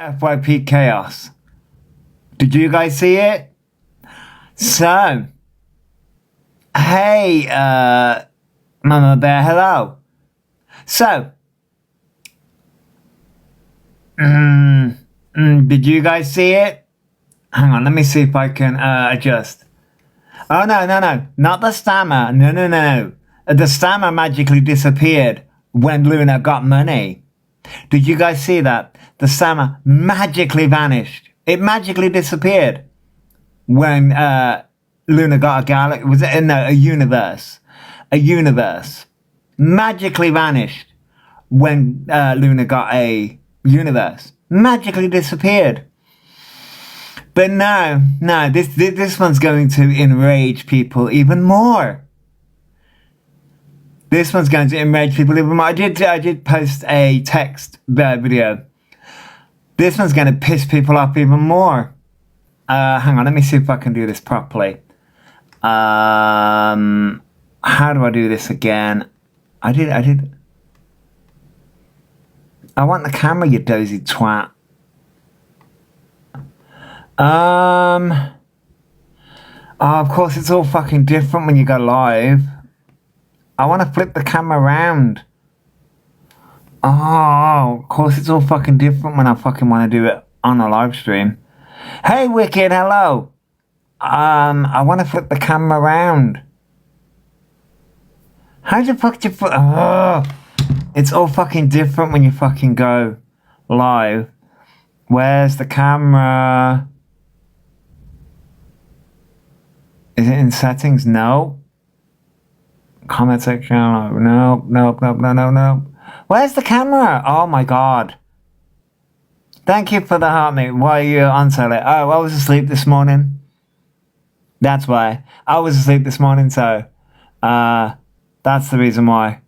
FYP Chaos. Did you guys see it? So, hey, Mama Bear, hello. So, did you guys see it? Hang on, let me see if I can adjust. Oh, no, not the stammer. No. The stammer magically disappeared when Luna got money. Did you guys see that? The stammer magically vanished. It magically disappeared when Luna got a galaxy. Was it? No, a universe. A universe magically vanished when Luna got a universe. Magically disappeared. But no, this one's going to enrage people even more. This one's going to enrage people even more. I did post a text video. This one's going to piss people off even more. Hang on, let me see if I can do this properly. How do I do this again? I did. I want the camera, you dozy twat. Oh, of course, it's all fucking different when you go live. I want to flip the camera around. Oh, of course, it's all fucking different when I fucking want to do it on a live stream. Hey, Wicked, hello. I want to flip the camera around. How the fuck do you flip? Oh, it's all fucking different when you fucking go live. Where's the camera? Is it in settings? No. Comment section? No. Where's the camera? Oh my god. Thank you for the heart, mate. Why are you on so late? Oh, I was asleep this morning. That's why. I was asleep this morning, so that's the reason why.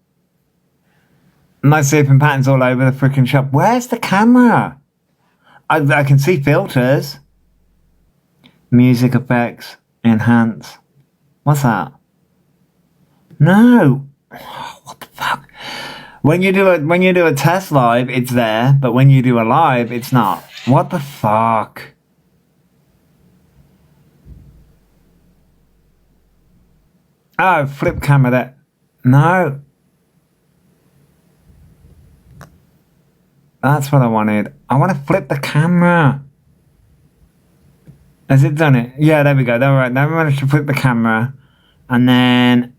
My sleeping pattern's all over the freaking shop. Where's the camera? I can see filters. Music effects. Enhance. What's that? No. What the fuck? When you do a test live, it's there, but when you do a live, it's not. What the fuck? Oh, flip camera there. No. That's what I wanted. I want to flip the camera. Has it done it? Yeah, there we go. All right, now we managed to flip the camera. And then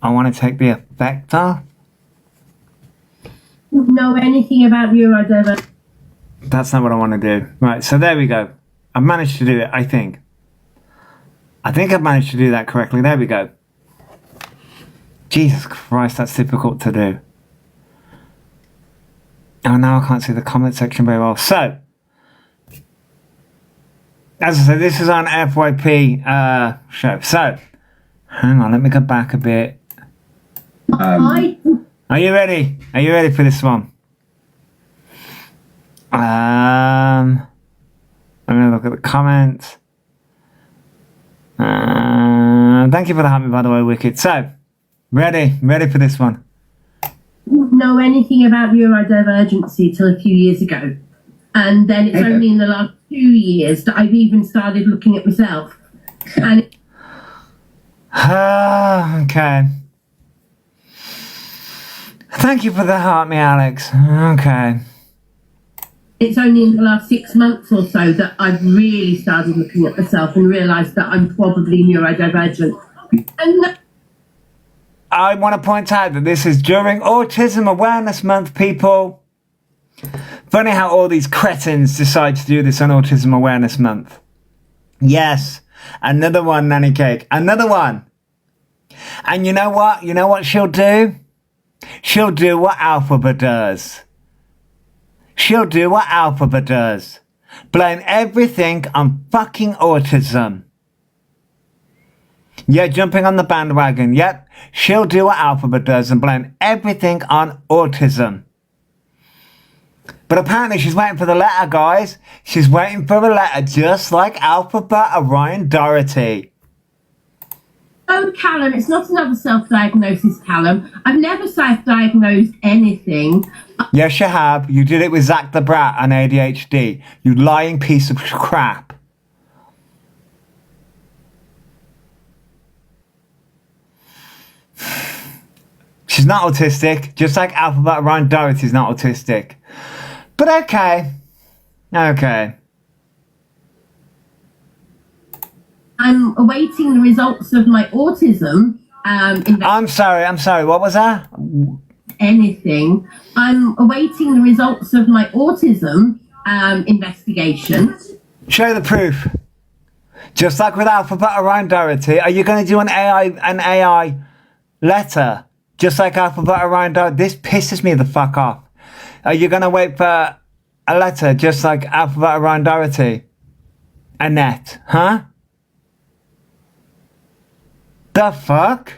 I want to take the effect off. Know anything about neurodivergence? That's not what I want to do. Right, so there we go. I've managed to do it, I think. I think I've managed to do that correctly. There we go. Jesus Christ, that's difficult to do. Oh, now I can't see the comment section very well. So, as I said, this is on FYP show. So, hang on, let me go back a bit. Are you ready? Are you ready for this one? I'm going to look at the comments. Thank you for the happy, by the way, Wicked. So, ready for this one. Know anything about neurodivergency till a few years ago, and then it's only in the last 2 years that I've even started looking at myself. And okay. Thank you for the heart, me, Alex. Okay. it's only in the last 6 months or so that I've really started looking at myself and realised that I'm probably neurodivergent. And I want to point out that this is during Autism Awareness Month, people. Funny how all these cretins decide to do this on Autism Awareness Month. Yes, another one, Nanny Cake. Another one. And you know what? You know what she'll do? She'll do what Alphabet does. She'll do what Alphabet does. Blame everything on fucking autism. Yeah, jumping on the bandwagon. Yep, she'll do what Alphabet does and blame everything on autism. But apparently she's waiting for the letter, guys. She's waiting for a letter just like Alphabet Orion Doherty. Oh, Callum, it's not another self-diagnosis, Callum. I've never self-diagnosed anything. Yes, you have. You did it with Zach the Brat and ADHD. You lying piece of crap. She's not autistic, just like Alphabet Ryan Doherty's not autistic. But okay. Okay. I'm awaiting the results of my autism. I'm sorry. What was that? Anything. I'm awaiting the results of my autism investigation. Show the proof. Just like with Alphabet Ryan Doherty, are you going to do an AI letter? Just like Alphabet Ryan Doherty. This pisses me the fuck off. Are you going to wait for a letter just like Alphabet Ryan Doherty? Annette, huh? The fuck?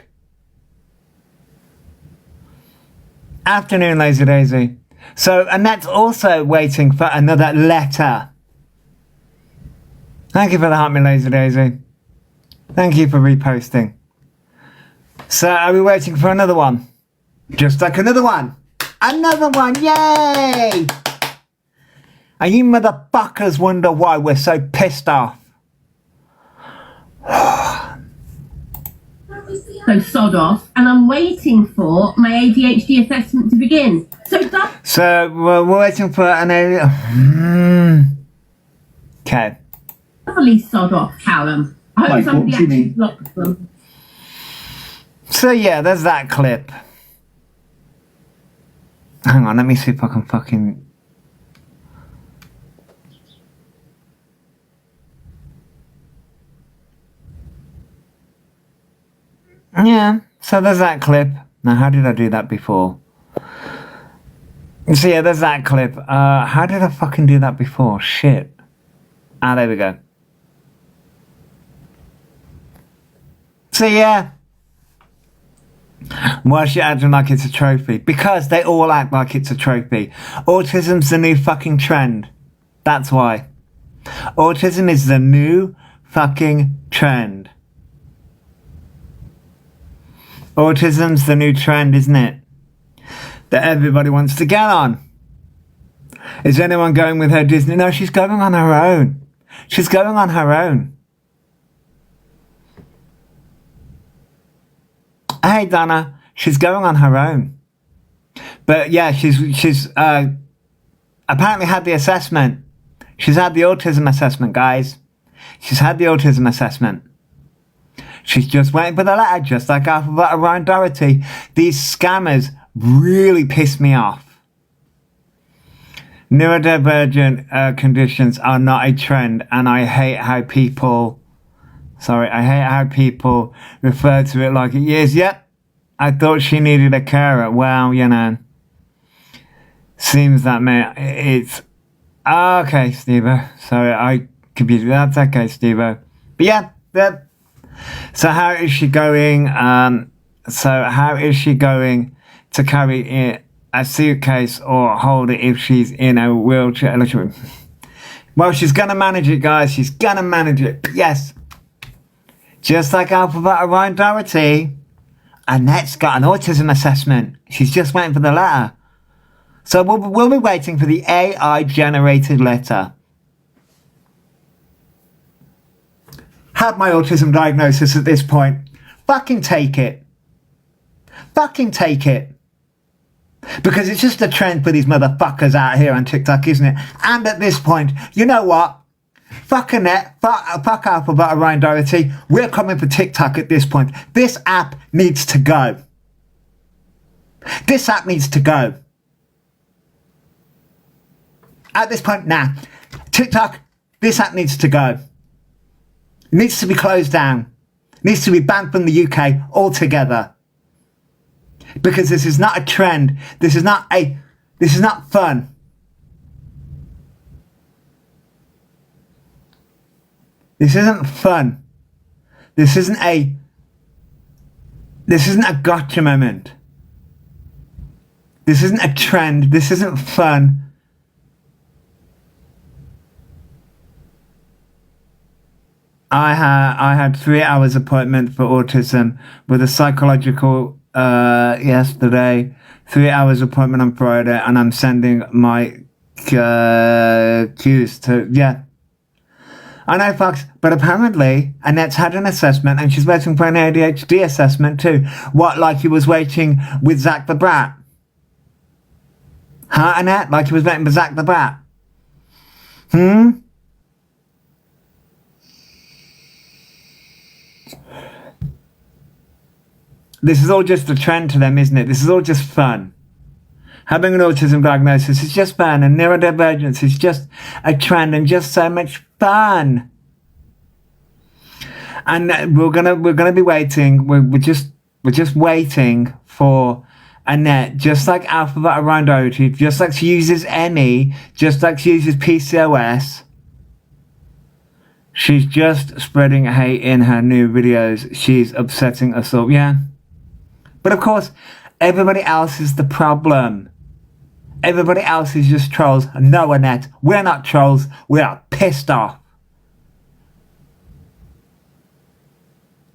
Afternoon, Lazy Daisy. So Annette's also waiting for another letter. Thank you for the heart, me Lazy Daisy. Thank you for reposting. So are we waiting for another one? Just like another one. Another one, yay! And you motherfuckers wonder why we're so pissed off. So sod off, and I'm waiting for my ADHD assessment to begin. So we're waiting for an okay. Probably sod off, Callum. I hope somebody actually blocks them. So yeah, there's that clip. Hang on, let me see if I can fucking... Yeah, so there's that clip. Now, how did I do that before? So yeah, there's that clip. How did I fucking do that before? Shit. Ah, there we go. So yeah. Why is she acting like it's a trophy? Because they all act like it's a trophy. Autism's the new fucking trend. That's why. Autism is the new fucking trend. Autism's the new trend, isn't it? That everybody wants to get on. Is anyone going with her Disney? No, she's going on her own. She's going on her own. Hey, Donna. She's going on her own. But yeah, she's apparently had the assessment. She's had the autism assessment, guys. She's had the autism assessment. She's just waiting for the letter, just like Alphabet Ryan Doherty. These scammers really piss me off. Neurodivergent conditions are not a trend, and I hate how people refer to it like it is. Yep, I thought she needed a carer. Well, you know, seems that it's okay, Steve-O. Sorry, I confused. That's okay, Steve-O. But yeah, that. So how is she going? How is she going to carry a suitcase or hold it if she's in a wheelchair? Well, she's gonna manage it, guys. She's gonna manage it. Yes. Just like Alphabet Ryan Doherty, Annette's got an autism assessment. She's just waiting for the letter. So we'll be waiting for the AI-generated letter. Have my autism diagnosis at this point. Fucking take it. Fucking take it. Because it's just a trend for these motherfuckers out here on TikTok, isn't it? And at this point, you know what? Fuck Annette, fuck Alphabet Ryan Doherty. We're coming for TikTok at this point. This app needs to go. This app needs to go. At this point, nah. TikTok, this app needs to go. It needs to be closed down. It needs to be banned from the UK altogether. Because this is not a trend. This is not fun. This isn't fun. This isn't a gotcha moment. This isn't a trend. This isn't fun. I had 3 hours appointment for autism with a psychological yesterday, 3 hours appointment on Friday, and I'm sending my cues to, yeah. I know, Fox, but apparently Annette's had an assessment and she's waiting for an ADHD assessment too. What, like he was waiting with Zach the Brat? Huh, Annette? Like he was waiting for Zach the Brat? This is all just a trend to them, isn't it? This is all just fun. Having an autism diagnosis is just fun, and neurodivergence is just a trend and just so much fun. And we're gonna be waiting. We're just waiting for Annette, just like Alphabet Around Doherty, just like she uses Any, just like she uses PCOS. She's just spreading hate in her new videos. She's upsetting us all, yeah. But of course, everybody else is the problem. Everybody else is just trolls. No, Annette, we're not trolls. We are pissed off.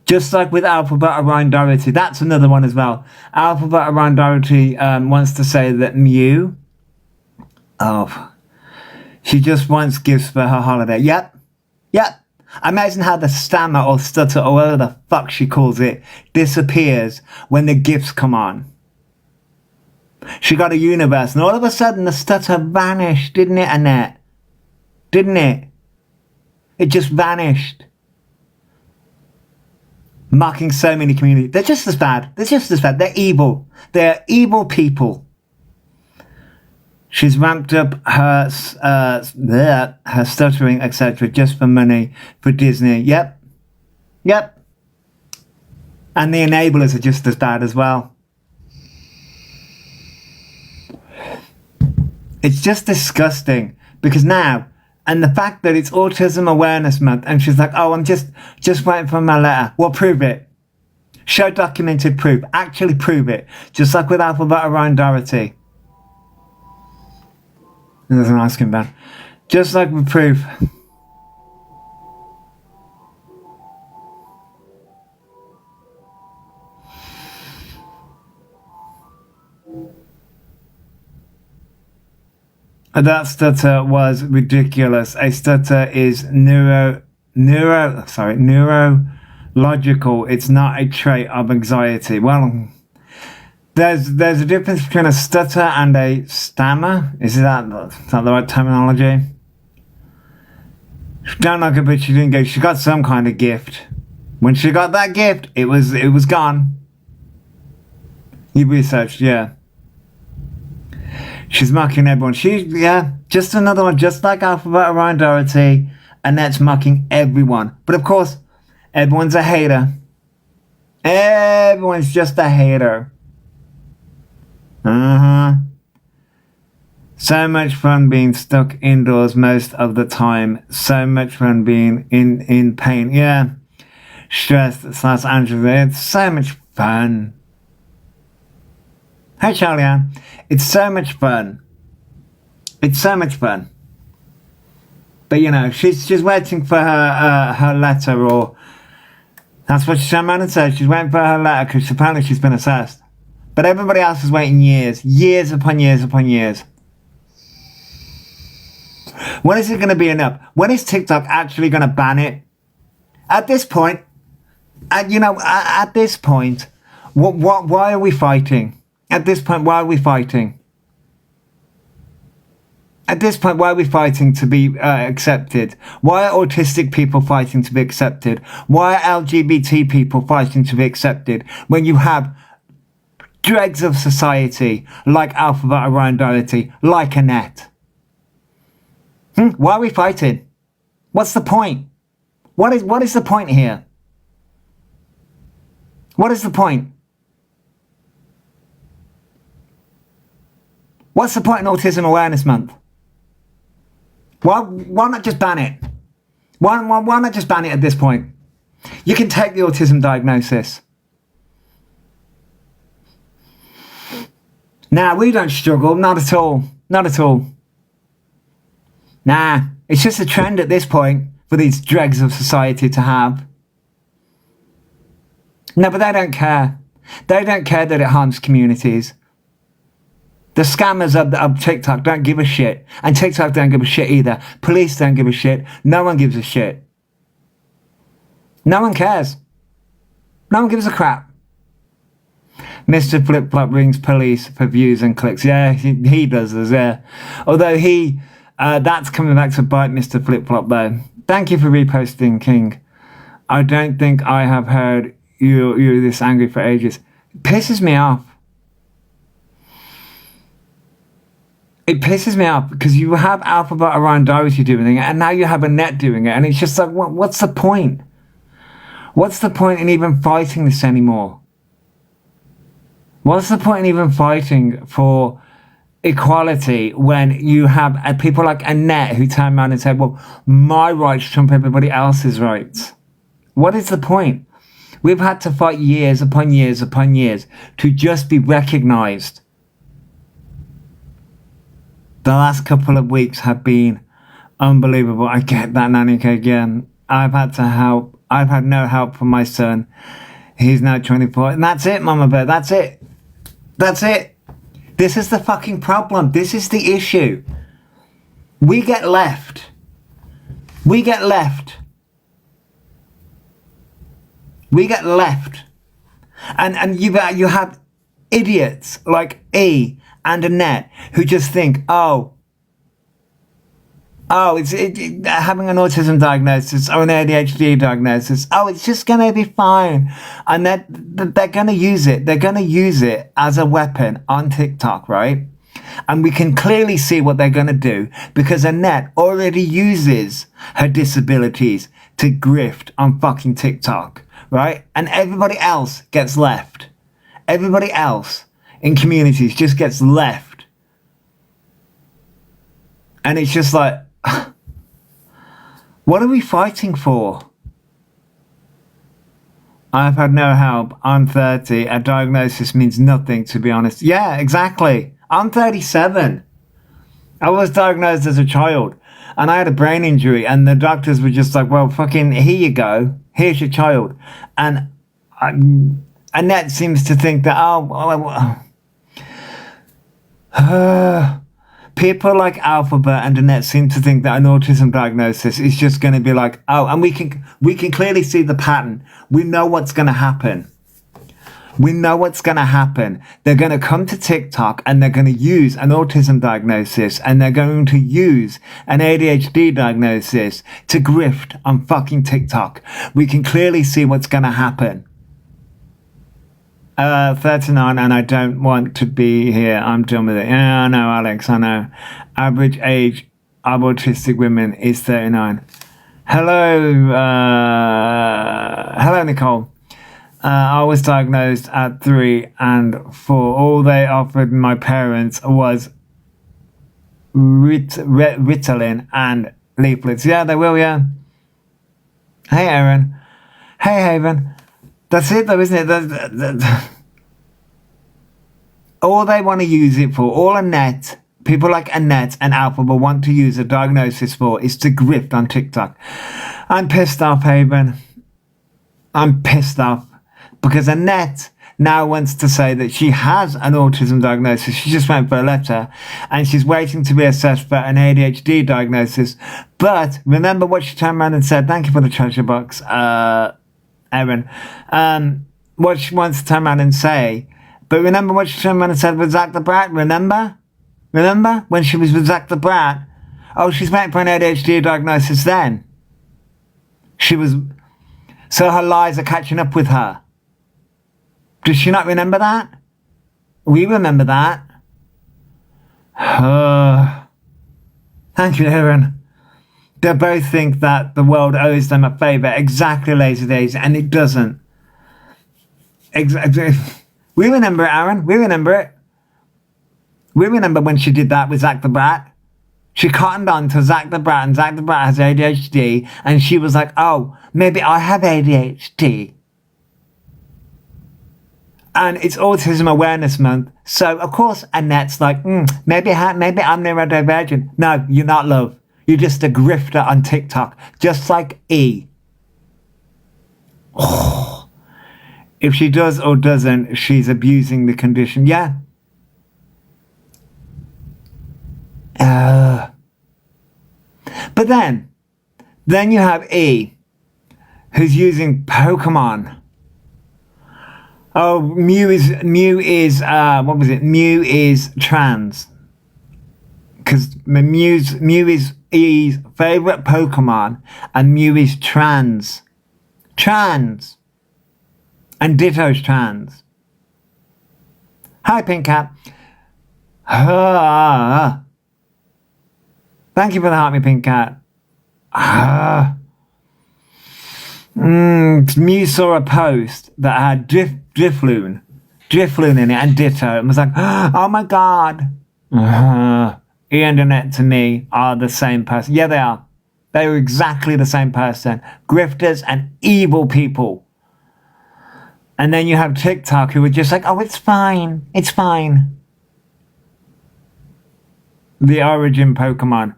Just like with Alphabet Around Doherty. That's another one as well. Alphabet Around Doherty wants to say that Mew, she just wants gifts for her holiday. Yep. Imagine how the stammer or stutter or whatever the fuck she calls it disappears when the gifts come on. She got a universe and all of a sudden the stutter vanished, didn't it, Annette? Didn't it? It just vanished. Mocking so many communities. They're just as bad. They're evil. They're evil people. She's ramped up her stuttering, etc., just for money for Disney. Yep. And the enablers are just as bad as well. It's just disgusting because now, and the fact that it's Autism Awareness Month, and she's like, oh, I'm just waiting for my letter. Well, prove it. Show documented proof. Actually prove it. Just like with Alphabet Around Doherty. There's an ice cream ban. Just like with proof. That stutter was ridiculous. A stutter is neurological. It's not a trait of anxiety. Well, there's a difference between a stutter and a stammer. Is that the right terminology? She don't like it, but she didn't get. She got some kind of gift. When she got that gift, it was gone. You researched, yeah. She's mocking everyone. Just another one, just like Alphabet Around Doherty, and that's mocking everyone. But of course, everyone's a hater. Everyone's just a hater. So much fun being stuck indoors most of the time. So much fun being in pain. Yeah. Stressed / Angela. It's so much fun. Hey, Charlie Ann. It's so much fun. It's so much fun. But you know, she's waiting for her letter, or that's what she's trying to say. She's waiting for her letter because apparently she's been assessed. But everybody else is waiting years upon years upon years. When is it going to be enough? When is TikTok actually going to ban it? At this point, at this point, why are we fighting? At this point, why are we fighting? At this point, why are we fighting to be accepted? Why are autistic people fighting to be accepted? Why are LGBT people fighting to be accepted? When you have dregs of society like Alphabet Around Doherty, like Annette. Why are we fighting? What's the point? What is the point here? What is the point? What's the point in Autism Awareness Month? Why not just ban it? Why not just ban it at this point? You can take the autism diagnosis. Nah, we don't struggle. Not at all. Not at all. Nah, it's just a trend at this point. for these dregs of society to have. No, but they don't care. They don't care that it harms communities. The scammers of TikTok don't give a shit. And TikTok don't give a shit either. Police don't give a shit. No one gives a shit. No one cares. No one gives a crap. Mr. Flip Flop rings police for views and clicks. Yeah, he does this, yeah. Although that's coming back to bite Mr. Flip Flop though. Thank you for reposting, King. I don't think I have heard you this angry for ages. It pisses me off. It pisses me off because you have Alphabet Orion Doherty doing it, and now you have Annette doing it, and it's just like, what's the point? What's the point in even fighting this anymore? What's the point in even fighting for equality when you have people like Annette who turn around and say, well, my rights trump everybody else's rights? What is the point? We've had to fight years upon years upon years to just be recognized. The last couple of weeks have been unbelievable. I get that, Nanika, again. I've had to help. I've had no help from my son. He's now 24. And that's it, Mama Bear. That's it. That's it. This is the fucking problem. This is the issue. We get left. We get left. We get left. And you have idiots like E and Annette who just think, it's having an autism diagnosis or an ADHD diagnosis. It's just going to be fine. And they're going to use it. They're going to use it as a weapon on TikTok, right? And we can clearly see what they're going to do because Annette already uses her disabilities to grift on fucking TikTok, right? And everybody else gets left. Everybody else in communities just gets left. And it's just like, what are we fighting for? I've had no help. I'm 30. A diagnosis means nothing, to be honest. Yeah, exactly. I'm 37. I was diagnosed as a child and I had a brain injury and the doctors were just like, well, fucking, here you go. Here's your child. And Annette seems to think that, people like Alphabet and Annette seem to think that an autism diagnosis is just going to be like, and we can clearly see the pattern. We know what's going to happen. We know what's going to happen. They're going to come to TikTok and they're going to use an autism diagnosis and they're going to use an ADHD diagnosis to grift on fucking TikTok. We can clearly see what's going to happen. 39 and I don't want to be here. I'm done with it. Yeah, I know, Alex, I know. Average age of autistic women is 39. Hello, Nicole. I was diagnosed at 3 and 4. All they offered my parents was Ritalin and leaflets. Yeah, they will, yeah. Hey, Aaron. Hey, Haven. That's it though, isn't it? All they want to use it for, all Annette, people like Annette and Alphabet want to use a diagnosis for is to grift on TikTok. I'm pissed off, Haven. I'm pissed off because Annette now wants to say that she has an autism diagnosis. She just went for a letter and she's waiting to be assessed for an ADHD diagnosis. But remember what she turned around and said? Thank you for the treasure box, Erin. What she wants to turn around and say, but remember what she turned around and said with Zach the Brat? Remember when she was with Zach the Brat? She's waiting for an ADHD diagnosis then. So her lies are catching up with her. Does she not remember that? We remember that. Thank you, Erin. They both think that the world owes them a favour. Exactly, Lazy Days, and it doesn't. Exactly. We remember it, Aaron. We remember it. We remember when she did that with Zach the Brat. She cottoned on to Zach the Brat, and Zach the Brat has ADHD, and she was like, maybe I have ADHD. And it's Autism Awareness Month, so of course Annette's like, maybe I'm neurodivergent. No, you're not, love. You're just a grifter on TikTok, just like E. Oh. If she does or doesn't, she's abusing the condition. Yeah. But then you have E, who's using Pokemon. Oh, Mew is what was it? Mew is trans. Because Mew is E's favorite Pokemon, and Mew is trans. Trans. And Ditto's trans. Hi, Pink Cat. Thank you for the heart, me Pink Cat. Mew saw a post that had Drifloon in it and Ditto, and was like, oh my god. E and Annette to me are the same person. Yeah, they are. They are exactly the same person. Grifters and evil people. And then you have TikTok who are just like, oh, it's fine. It's fine. The origin Pokemon.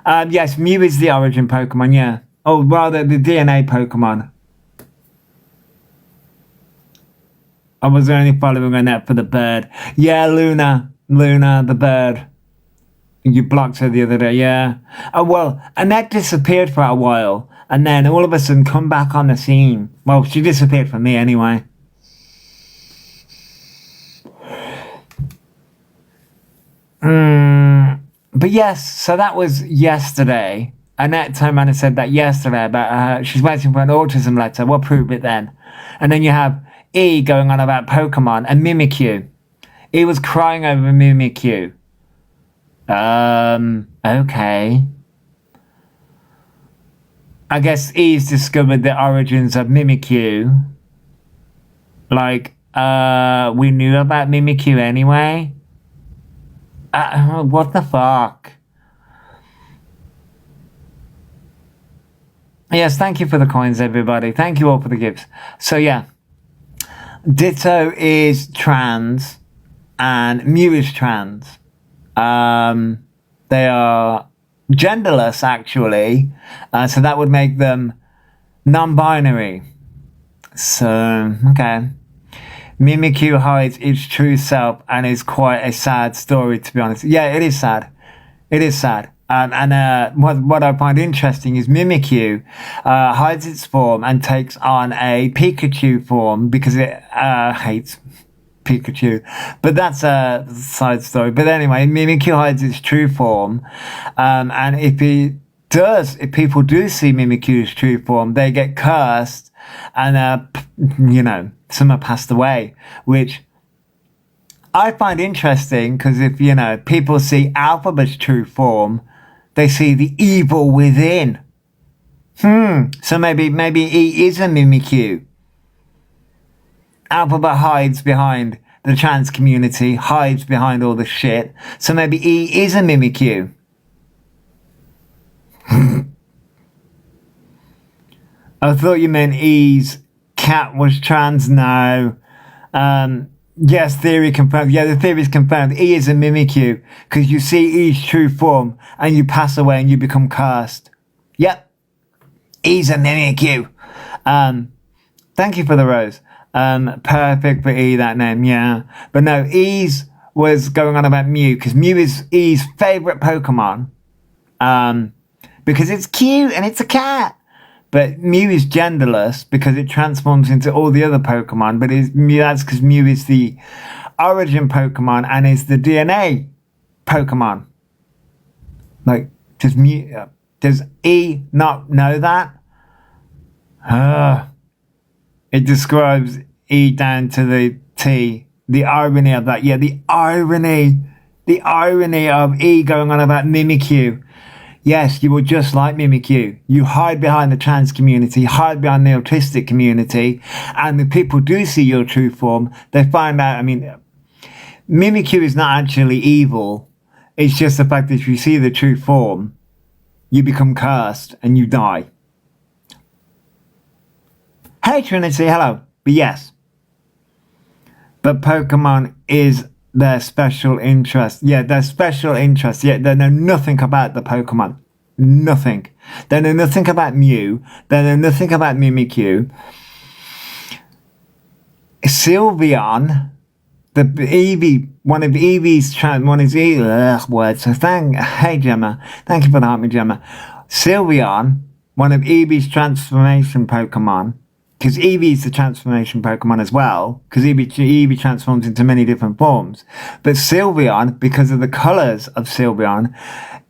Yes, Mew is the origin Pokemon, yeah. Oh, rather, the DNA Pokemon. I was only following Annette for the bird. Yeah, Luna, the bird. You blocked her the other day, yeah. Oh, well, Annette disappeared for a while, and then all of a sudden come back on the scene. Well, she disappeared from me anyway. But yes, so that was yesterday. Annette turned around and said that yesterday about she's waiting for an autism letter. We'll prove it then. And then you have E going on about Pokemon and Mimikyu. E was crying over Mimikyu. Okay. I guess E's discovered the origins of Mimikyu. Like, we knew about Mimikyu anyway. What the fuck? Yes, thank you for the coins, everybody. Thank you all for the gifts. So, yeah. Ditto is trans and Mew is trans. They are genderless, actually. So that would make them non-binary. So, okay. Mimikyu hides its true self and is quite a sad story, to be honest. Yeah, it is sad. It is sad. What I find interesting is Mimikyu hides its form and takes on a Pikachu form because it hates Pikachu. But that's a side story. But anyway, Mimikyu hides its true form. And if people do see Mimikyu's true form, they get cursed and, some are passed away, which I find interesting because if, people see Alphabet's true form, they see the evil within. So maybe E is a Mimikyu. Alphabet hides behind the trans community, hides behind all the shit. So maybe E is a Mimikyu. I thought you meant E's cat was trans. No. Yes, theory confirmed. Yeah, the theory is confirmed. E is a Mimikyu because you see E's true form and you pass away and you become cursed. Yep. E's a Mimikyu. Thank you for the rose. Perfect for E, that name, yeah. But no, E's was going on about Mew because Mew is E's favorite Pokemon. Because it's cute and it's a cat. But Mew is genderless because it transforms into all the other Pokemon. But that's because Mew is the origin Pokemon and is the DNA Pokemon. Like, does E not know that? It describes E down to the T. The irony of that. Yeah, the irony of E going on about Mimikyu. Yes, you are just like Mimikyu. You hide behind the trans community, hide behind the autistic community, and the people do see your true form. They find out, Mimikyu is not actually evil. It's just the fact that if you see the true form, you become cursed and you die. Hey Trinity, hello. But yes. But Pokemon is their special interest. Yeah, their special interest. Yeah, they know nothing about the Pokemon. Nothing. They know nothing about Mew. They know nothing about Mimikyu. Sylveon, the Eevee, one of Eevee's words. So hey Gemma, thank you for the help me, Gemma. Sylveon, one of Eevee's transformation Pokemon, because Eevee's the transformation Pokemon as well, because Eevee transforms into many different forms. But Sylveon, because of the colors of Sylveon,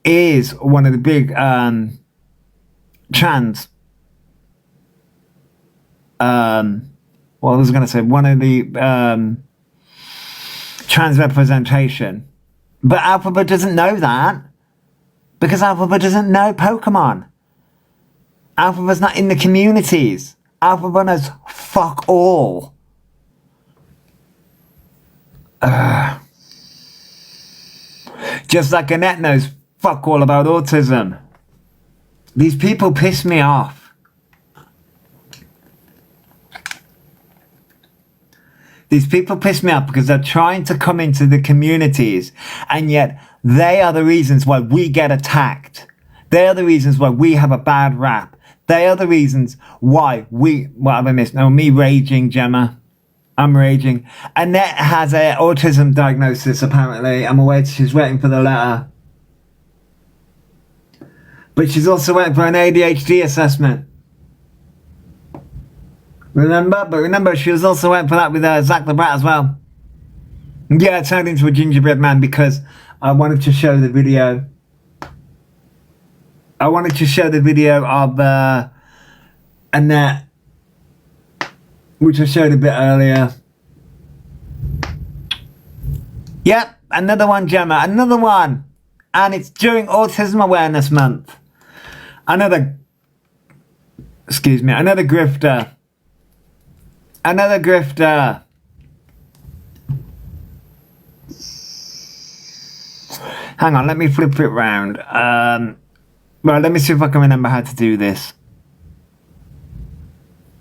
is one of the big what was I going to say? One of the trans representation. But Alphabet doesn't know that because Alphabet doesn't know Pokemon. Alphabet's not in the communities. Alphabet knows fuck all. Just like Annette knows fuck all about autism. These people piss me off. These people piss me off because they're trying to come into the communities, and yet they are the reasons why we get attacked. They are the reasons why we have a bad rap. They are the reasons why we... What have I missed? No, me raging, Gemma. I'm raging. Annette has an autism diagnosis, apparently. She's waiting for the letter. But she's also waiting for an ADHD assessment. Remember, she was also waiting for that with Zach the Brat as well. Yeah, I turned into a gingerbread man because I wanted to show the video. I wanted to show the video of Annette, which I showed a bit earlier. Yep, another one, Gemma, another one. And it's during Autism Awareness Month. Another grifter. Another grifter. Hang on, let me flip it round. Well, let me see if I can remember how to do this.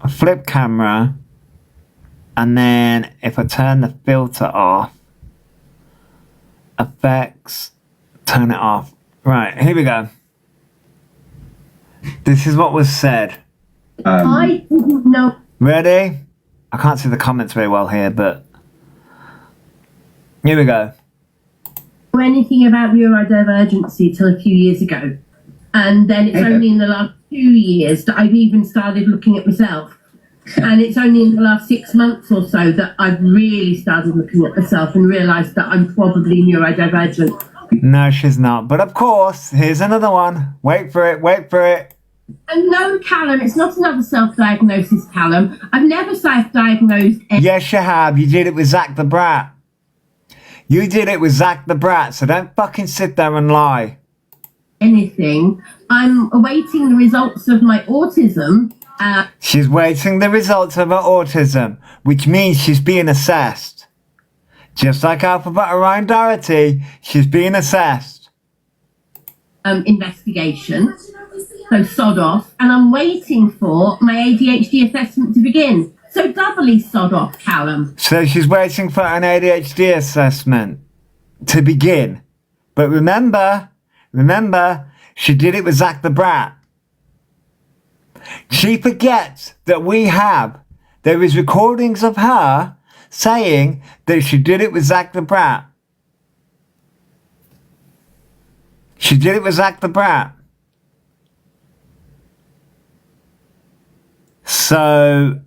A flip camera. And then if I turn the filter off. Effects. Turn it off. Right, here we go. This is what was said. I didn't know. Ready? I can't see the comments very well here, but here we go. Anything about neurodivergency till a few years ago, and then it's only in the last 2 years that I've even started looking at myself, and it's only in the last 6 months or so that I've really started looking at myself and realised that I'm probably neurodivergent. No, she's not. But of course, here's another one. Wait for it. And no, Callum, it's not another self-diagnosis, Callum. I've never self-diagnosed anything. Yes, you have. You did it with Zach the Brat. You did it with Zach the Brat, so don't fucking sit there and lie. I'm awaiting the results of my autism. She's waiting the results of her autism, which means she's being assessed. Just like Alphabet Orion Doherty, she's being assessed. Investigation. So sod off. And I'm waiting for my ADHD assessment to begin. So doubly sod off, Callum. So she's waiting for an ADHD assessment to begin. But remember, she did it with Zach the Brat. She forgets that there is recordings of her saying that she did it with Zach the Brat. She did it with Zach the Brat. So...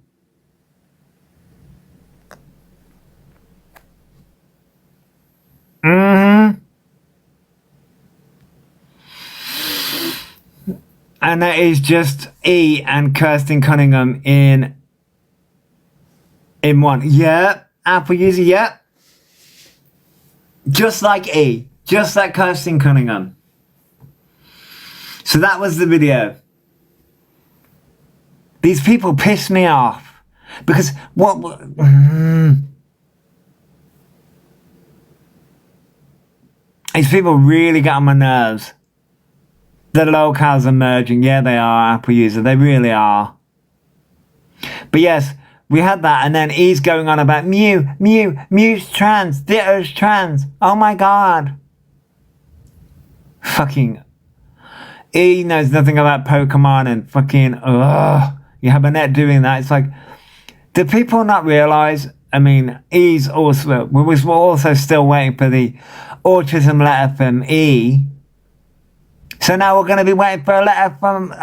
And that is just E and Kirsten Cunningham in one. Yep. Apple user, yep. Just like E. Just like Kirsten Cunningham. So that was the video. These people piss me off. Because these people really get on my nerves. The locals are merging. Yeah, they are, Apple user. They really are. But yes, we had that. And then he's going on about Mew's trans. Ditto's trans. Oh my God. Fucking. E knows nothing about Pokemon and fucking, you have Annette doing that. It's like, do people not realize? I mean, E's also, we're also still waiting for the autism letter from E. So now we're going to be waiting for a letter from,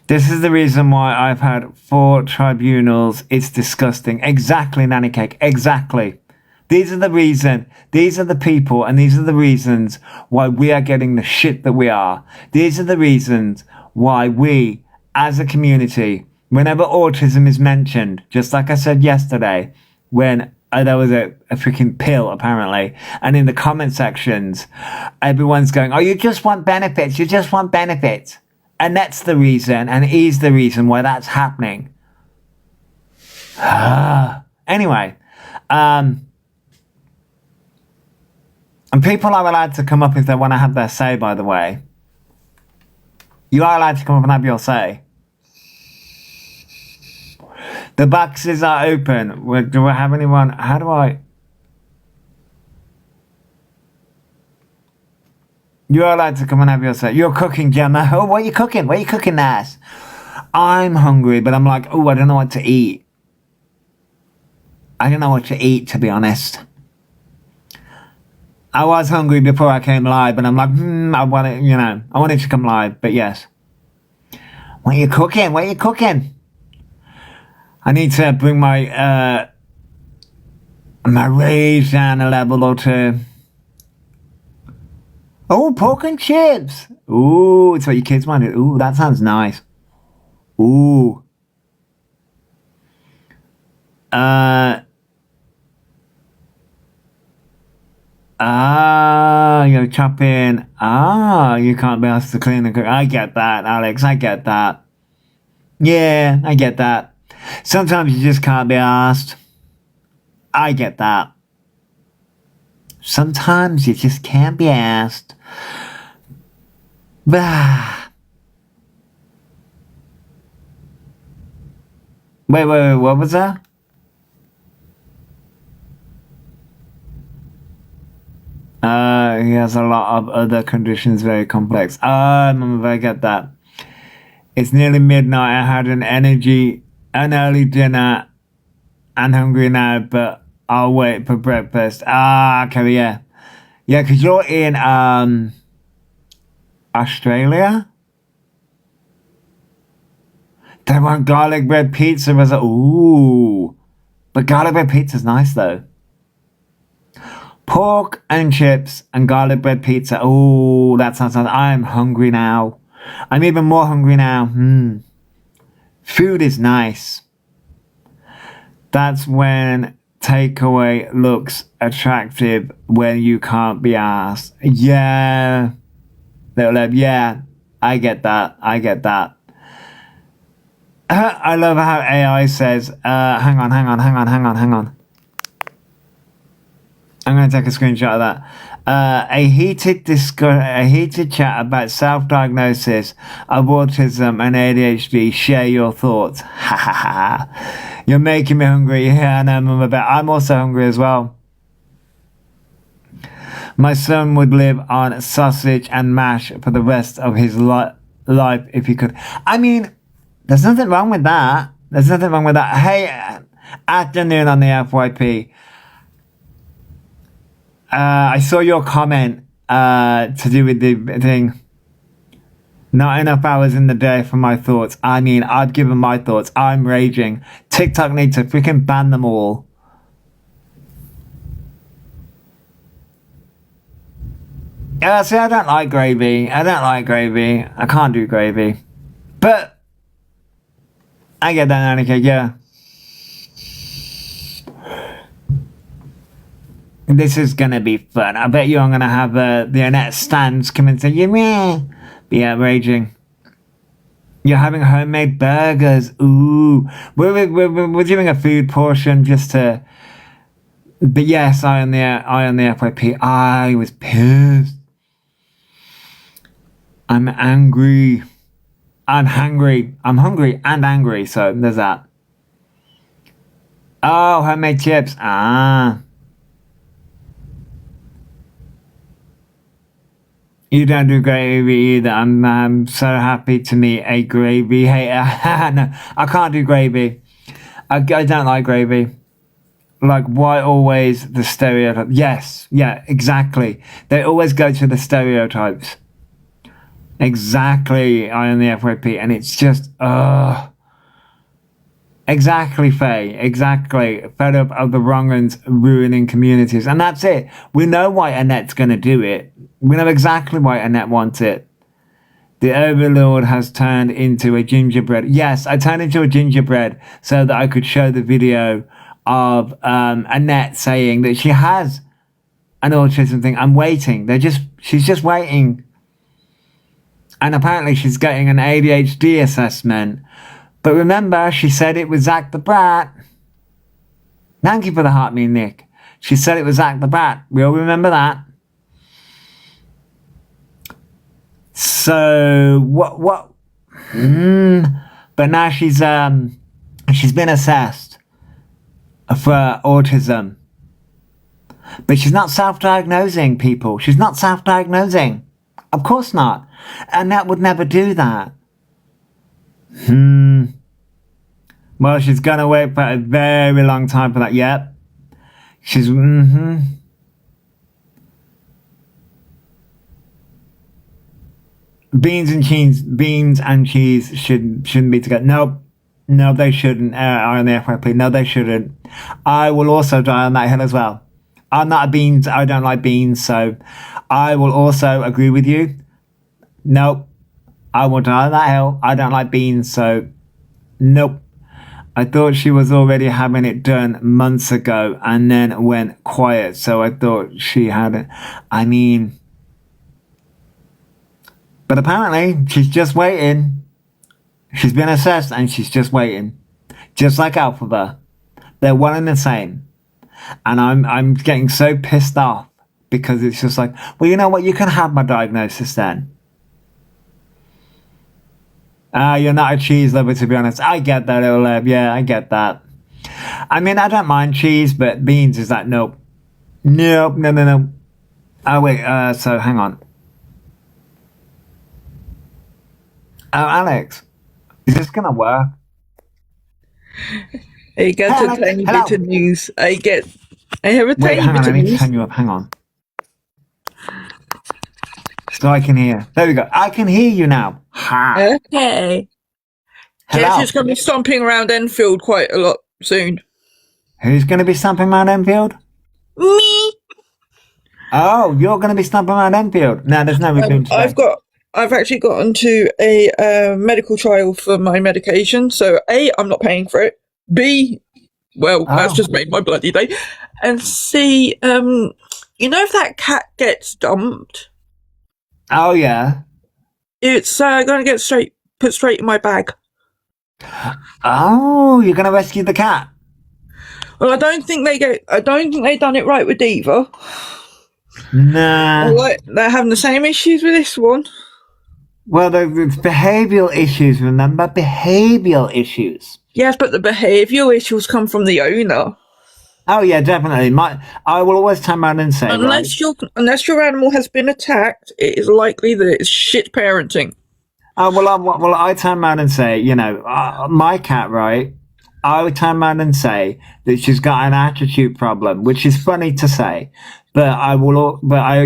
this is the reason why I've had 4 tribunals. It's disgusting. Exactly, Nanny Cake. Exactly. These are the reason. These are the people, and these are the reasons why we are getting the shit that we are. These are the reasons why we, as a community, whenever autism is mentioned, just like I said yesterday, when there was a freaking pill, apparently, and in the comment sections, everyone's going, oh, you just want benefits. You just want benefits. And that's the reason, and is the reason why that's happening. Anyway, and people are allowed to come up if they want to have their say, by the way. You are allowed to come up and have your say. The boxes are open. Do I have anyone? How do I? You're allowed to come and have your say. You're cooking, Gemma. Oh, what are you cooking? What are you cooking, Nass? I'm hungry, but I'm like, oh, I don't know what to eat. I don't know what to eat, to be honest. I was hungry before I came live, but I'm like, I wanted to come live, but yes. What are you cooking? What are you cooking? I need to bring my rage down a level or two. Oh, pork and chips. Ooh, it's what your kids wanted. Ooh, that sounds nice. Ooh. You're chopping. You can't be asked to clean the cook. I get that, Alex. I get that. Yeah, I get that. Sometimes you just can't be asked. I get that. Sometimes you just can't be asked. Wait, what was that? He has a lot of other conditions, very complex. I get that. It's nearly midnight. I had an early dinner, and hungry now, but I'll wait for breakfast. Okay, yeah. Yeah, because you're in, Australia? They want garlic bread pizza. Ooh. But garlic bread pizza's nice, though. Pork and chips and garlic bread pizza. Oh, that sounds nice. I'm hungry now. I'm even more hungry now. Food is nice. That's when takeaway looks attractive when you can't be asked. Yeah. Yeah, I get that. I love how AI says, hang on. I'm going to take a screenshot of that. A heated chat about self-diagnosis of autism and ADHD. Share your thoughts. Ha ha ha. You're making me hungry. Yeah, I know, Mama Bear. I'm also hungry as well. My son would live on sausage and mash for the rest of his life if he could. I mean, there's nothing wrong with that. Hey, afternoon on the FYP. I saw your comment to do with the thing. Not enough hours in the day for my thoughts. I mean, I've given my thoughts. I'm raging. TikTok needs to freaking ban them all. See, I don't like gravy. I can't do gravy. But I get that, Annika, yeah. This is gonna be fun. I bet you I'm gonna have the Annette stands come and say, yeah, be outraging. You're having homemade burgers. Ooh. We're doing a food portion just to. But yes, I on the FYP. I was pissed. I'm angry. I'm hungry. I'm hungry and angry, so there's that. Oh, homemade chips. You don't do gravy either. I'm so happy to meet a gravy hater. No, I can't do gravy. I don't like gravy. Like, why always the stereotype? Yes, yeah, exactly. They always go to the stereotypes. Exactly, I am the FYP, and it's just, exactly, Faye, exactly. Fed up of the wrong uns ruining communities, and that's it. We know why Annette's going to do it. We know exactly why Annette wants it. The Overlord has turned into a gingerbread. Yes, I turned into a gingerbread so that I could show the video of Annette saying that she has an autism thing. I'm waiting. She's just waiting. And apparently she's getting an ADHD assessment. But remember, she said it was Zach the Brat. Thank you for the heart, me and Nick. She said it was Zach the Brat. We all remember that. So what? But now she's been assessed for autism. But she's not self-diagnosing, people. She's not self-diagnosing. Of course not. And that would never do that. Well, she's gonna wait for a very long time for that. Yep. She's Beans and cheese shouldn't be together. No, they shouldn't. On the FYP, no, they shouldn't. I will also die on that hill as well. I'm not a beans. I don't like beans, so I will also agree with you. Nope, I will die on that hill. I don't like beans, so nope. I thought she was already having it done months ago, and then went quiet. So I thought she had it. I mean. But apparently, she's just waiting. She's been assessed and she's just waiting. Just like Alphaba. They're one and the same. And I'm getting so pissed off because it's just like, well, you know what? You can have my diagnosis then. You're not a cheese lover, to be honest. I get that, little Lev. Yeah, I get that. I mean, I don't mind cheese, but beans is like, nope. Nope, no. Oh, wait, so hang on. Oh, Alex, is this gonna work? I get a tiny bit of news. I have a tiny hang on, bit I of need to news. turn you up. Hang on. So I can hear. There we go. I can hear you now. Ha. Okay. Hello. Jess is going to be stomping around Enfield quite a lot soon. Who's going to be stomping around Enfield? Me. Oh, you're going to be stomping around Enfield. No, there's no reason to. I've actually got onto a medical trial for my medication. So A, I'm not paying for it. B, well, that's just made my bloody day. And C, you know, if that cat gets dumped, Oh, yeah. it's going to get put straight in my bag. Oh, you're going to rescue the cat? Well, I don't think they done it right with Diva. Nah. They're having the same issues with this one. Well, it's behavioural issues, remember? Behavioural issues. Yes, but the behavioural issues come from the owner. Oh, yeah, definitely. I will always turn around and say, unless your animal has been attacked, it is likely that it's shit parenting. Oh, well, I turn around and say, you know, my cat, right? I would turn around and say that she's got an attitude problem, which is funny to say, but I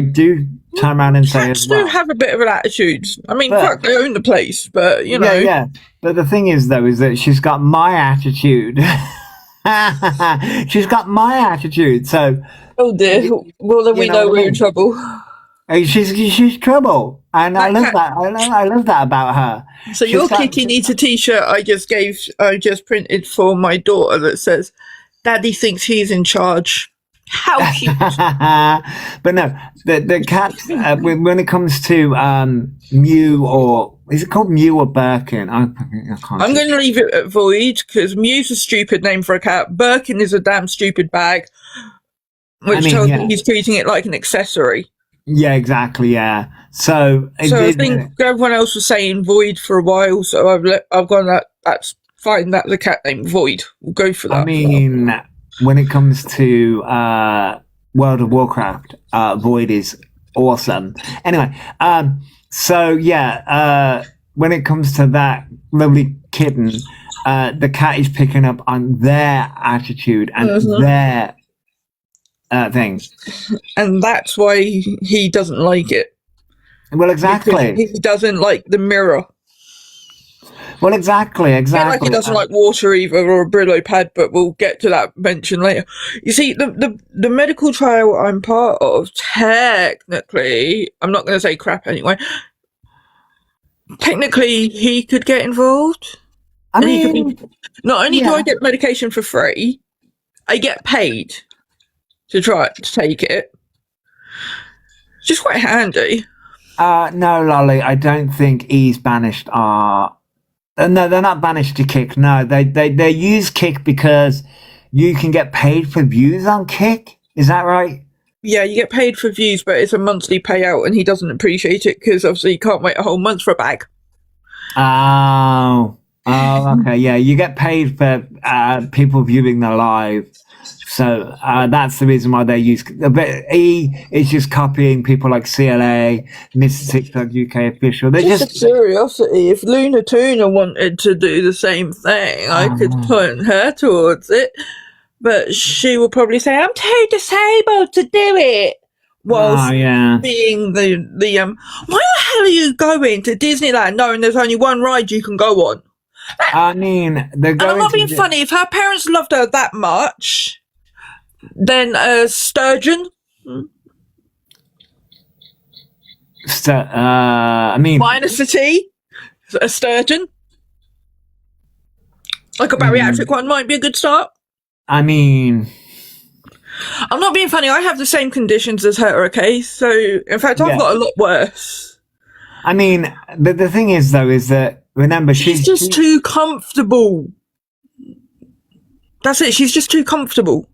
do turn around and say Cats as well. do have a bit of an attitude. I mean, fuck, they own the place, but you know. Yeah. But the thing is, though, is that she's got my attitude. She's got my attitude, so. Oh dear. Well, then we know we're in trouble. She's trouble, and I love that. I love that about her. So your kitty needs a T-shirt I just printed for my daughter that says, "Daddy thinks he's in charge." How cute! But no, the cats. When it comes to Mew, or is it called Mew or Birkin? I can't. I'm going to leave it at Void because Mew's a stupid name for a cat. Birkin is a damn stupid bag, which tells me he's treating it like an accessory. Yeah, exactly. Yeah. So I think everyone else was saying Void for a while, so I've gone that's fine. That's the cat name Void. We'll go for that. I mean, when it comes to World of Warcraft, Void is awesome. Anyway, so yeah, when it comes to that lovely kitten, the cat is picking up on their attitude and their things. And that's why he doesn't like it. Well, exactly. Because he doesn't like the mirror. Well, exactly. Like he doesn't like water either, or a Brillo pad, but we'll get to that mention later. You see, the medical trial I'm part of, technically, I'm not going to say crap anyway, technically he could get involved. I mean, not only do I get medication for free, I get paid to try to take it. It's just quite handy. No, Lolly, I don't think E's banished are. No, they're not banished to Kick. No, they use Kick because you can get paid for views on Kick. Is that right? Yeah, you get paid for views, but it's a monthly payout, and he doesn't appreciate it because obviously you can't wait a whole month for a bag. Oh, okay, yeah, you get paid for people viewing the live. So that's the reason why they use. But E is just copying people like CLA, Mr. TikTok UK official. They're just a curiosity. If Luna Tuna wanted to do the same thing, I could point her towards it. But she will probably say, "I'm too disabled to do it." Whilst being the why the hell are you going to Disneyland knowing there's only one ride you can go on? I mean, they're going. And I'm not being funny. If her parents loved her that much, then Sturgeon. I mean, minus the T. A Sturgeon. Like a bariatric one might be a good start. I mean, I'm not being funny. I have the same conditions as her, okay? So, in fact, I've got a lot worse. I mean, the thing is, though, is that, remember, she's just too comfortable. That's it. She's just too comfortable.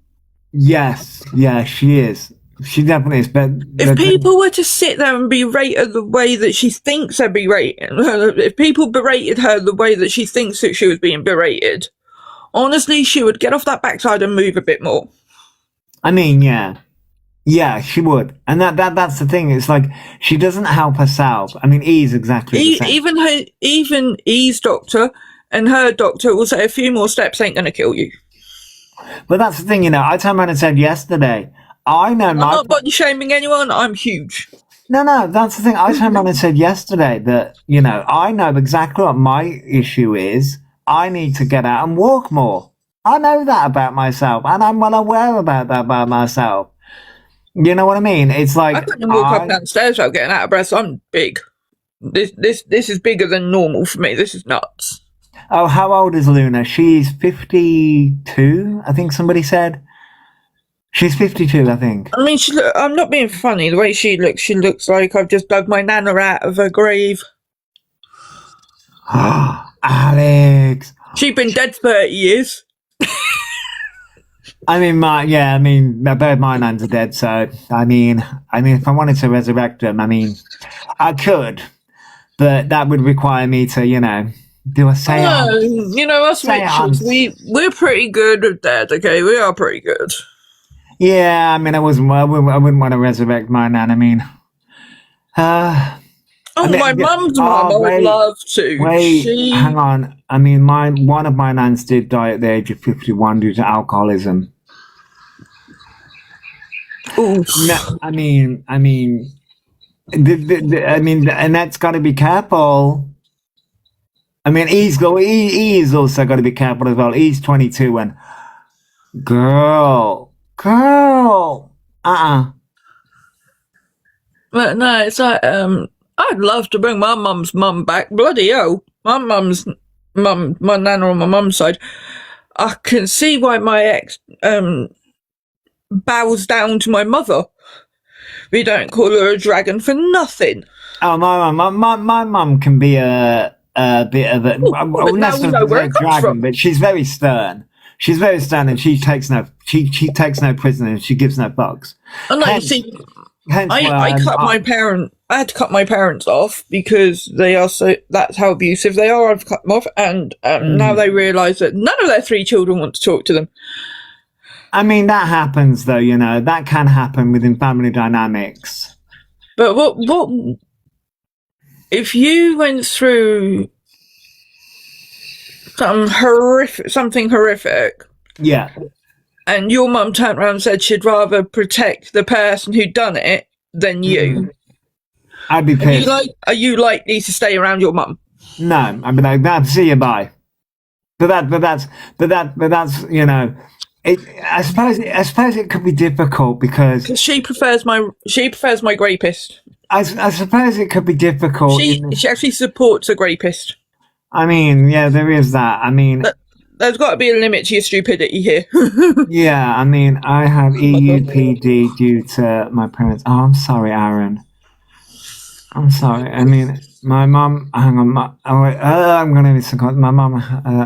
Yes. Yeah, she is. She definitely is. But if people were to sit there and berate her the way that she thinks they're berating her, if people berated her the way that she thinks that she was being berated, honestly, she would get off that backside and move a bit more. I mean, yeah, she would, and that's the thing. It's like she doesn't help herself. I mean, E's exactly the same. Even E's doctor and her doctor will say a few more steps ain't gonna kill you. But that's the thing, you know. I turned around and said yesterday, I'm not body shaming anyone. I'm huge. No, that's the thing. I turned around and said yesterday that, you know, I know exactly what my issue is. I need to get out and walk more. I know that about myself, and I'm well aware about that about myself. You know what I mean? It's like I couldn't walk up downstairs without getting out of breath. So I'm big. This is bigger than normal for me. This is nuts. Oh, how old is Luna? She's 52, I think somebody said. She's 52, I think. I mean, I'm not being funny. The way she looks like I've just dug my nana out of her grave. Alex. She's been dead 30 years. I mean, both my nans are dead, so, I mean, if I wanted to resurrect them, I mean, I could, but that would require me to, you know, do a seance. You know, us witches, we're pretty good at that, okay? We are pretty good. Yeah, I mean, I wouldn't want to resurrect my nan. I mean, my mum's mum, I would love to. Hang on. I mean, one of my nans did die at the age of 51 due to alcoholism. Ooh. No, I mean, Annette's got to be careful. I mean, he's also got to be careful as well. He's 22 and girl. But no, it's like, I'd love to bring my mum's mum back. Bloody hell. My mum's mum, my nana on my mum's side. I can see why my ex bows down to my mother. We don't call her a dragon for nothing. Oh, my mum can be a bit of a, less of a dragon, but she's very stern. She's very stern, and she takes no prisoners. She gives no fucks. Oh no, you see, I had to cut my parents off because they are that's how abusive they are. I've cut them off, and now they realise that none of their 3 children want to talk to them. I mean, that happens though, you know, that can happen within family dynamics. But what if you went through something horrific, Yeah. and your mum turned around and said she'd rather protect the person who'd done it than you? I'd be pissed. Are you likely to stay around your mum? No, I'd be like, nah, see you, bye. But that's you know, I suppose it could be difficult because She prefers my rapist. I suppose it could be difficult. She actually supports a rapist. I mean, yeah, there is that. I mean, There's got to be a limit to your stupidity here. yeah, I mean, I have EUPD due to my parents. Oh, I'm sorry, Aaron. I'm sorry. I mean, my mum. Hang on. I'm gonna miss my mum.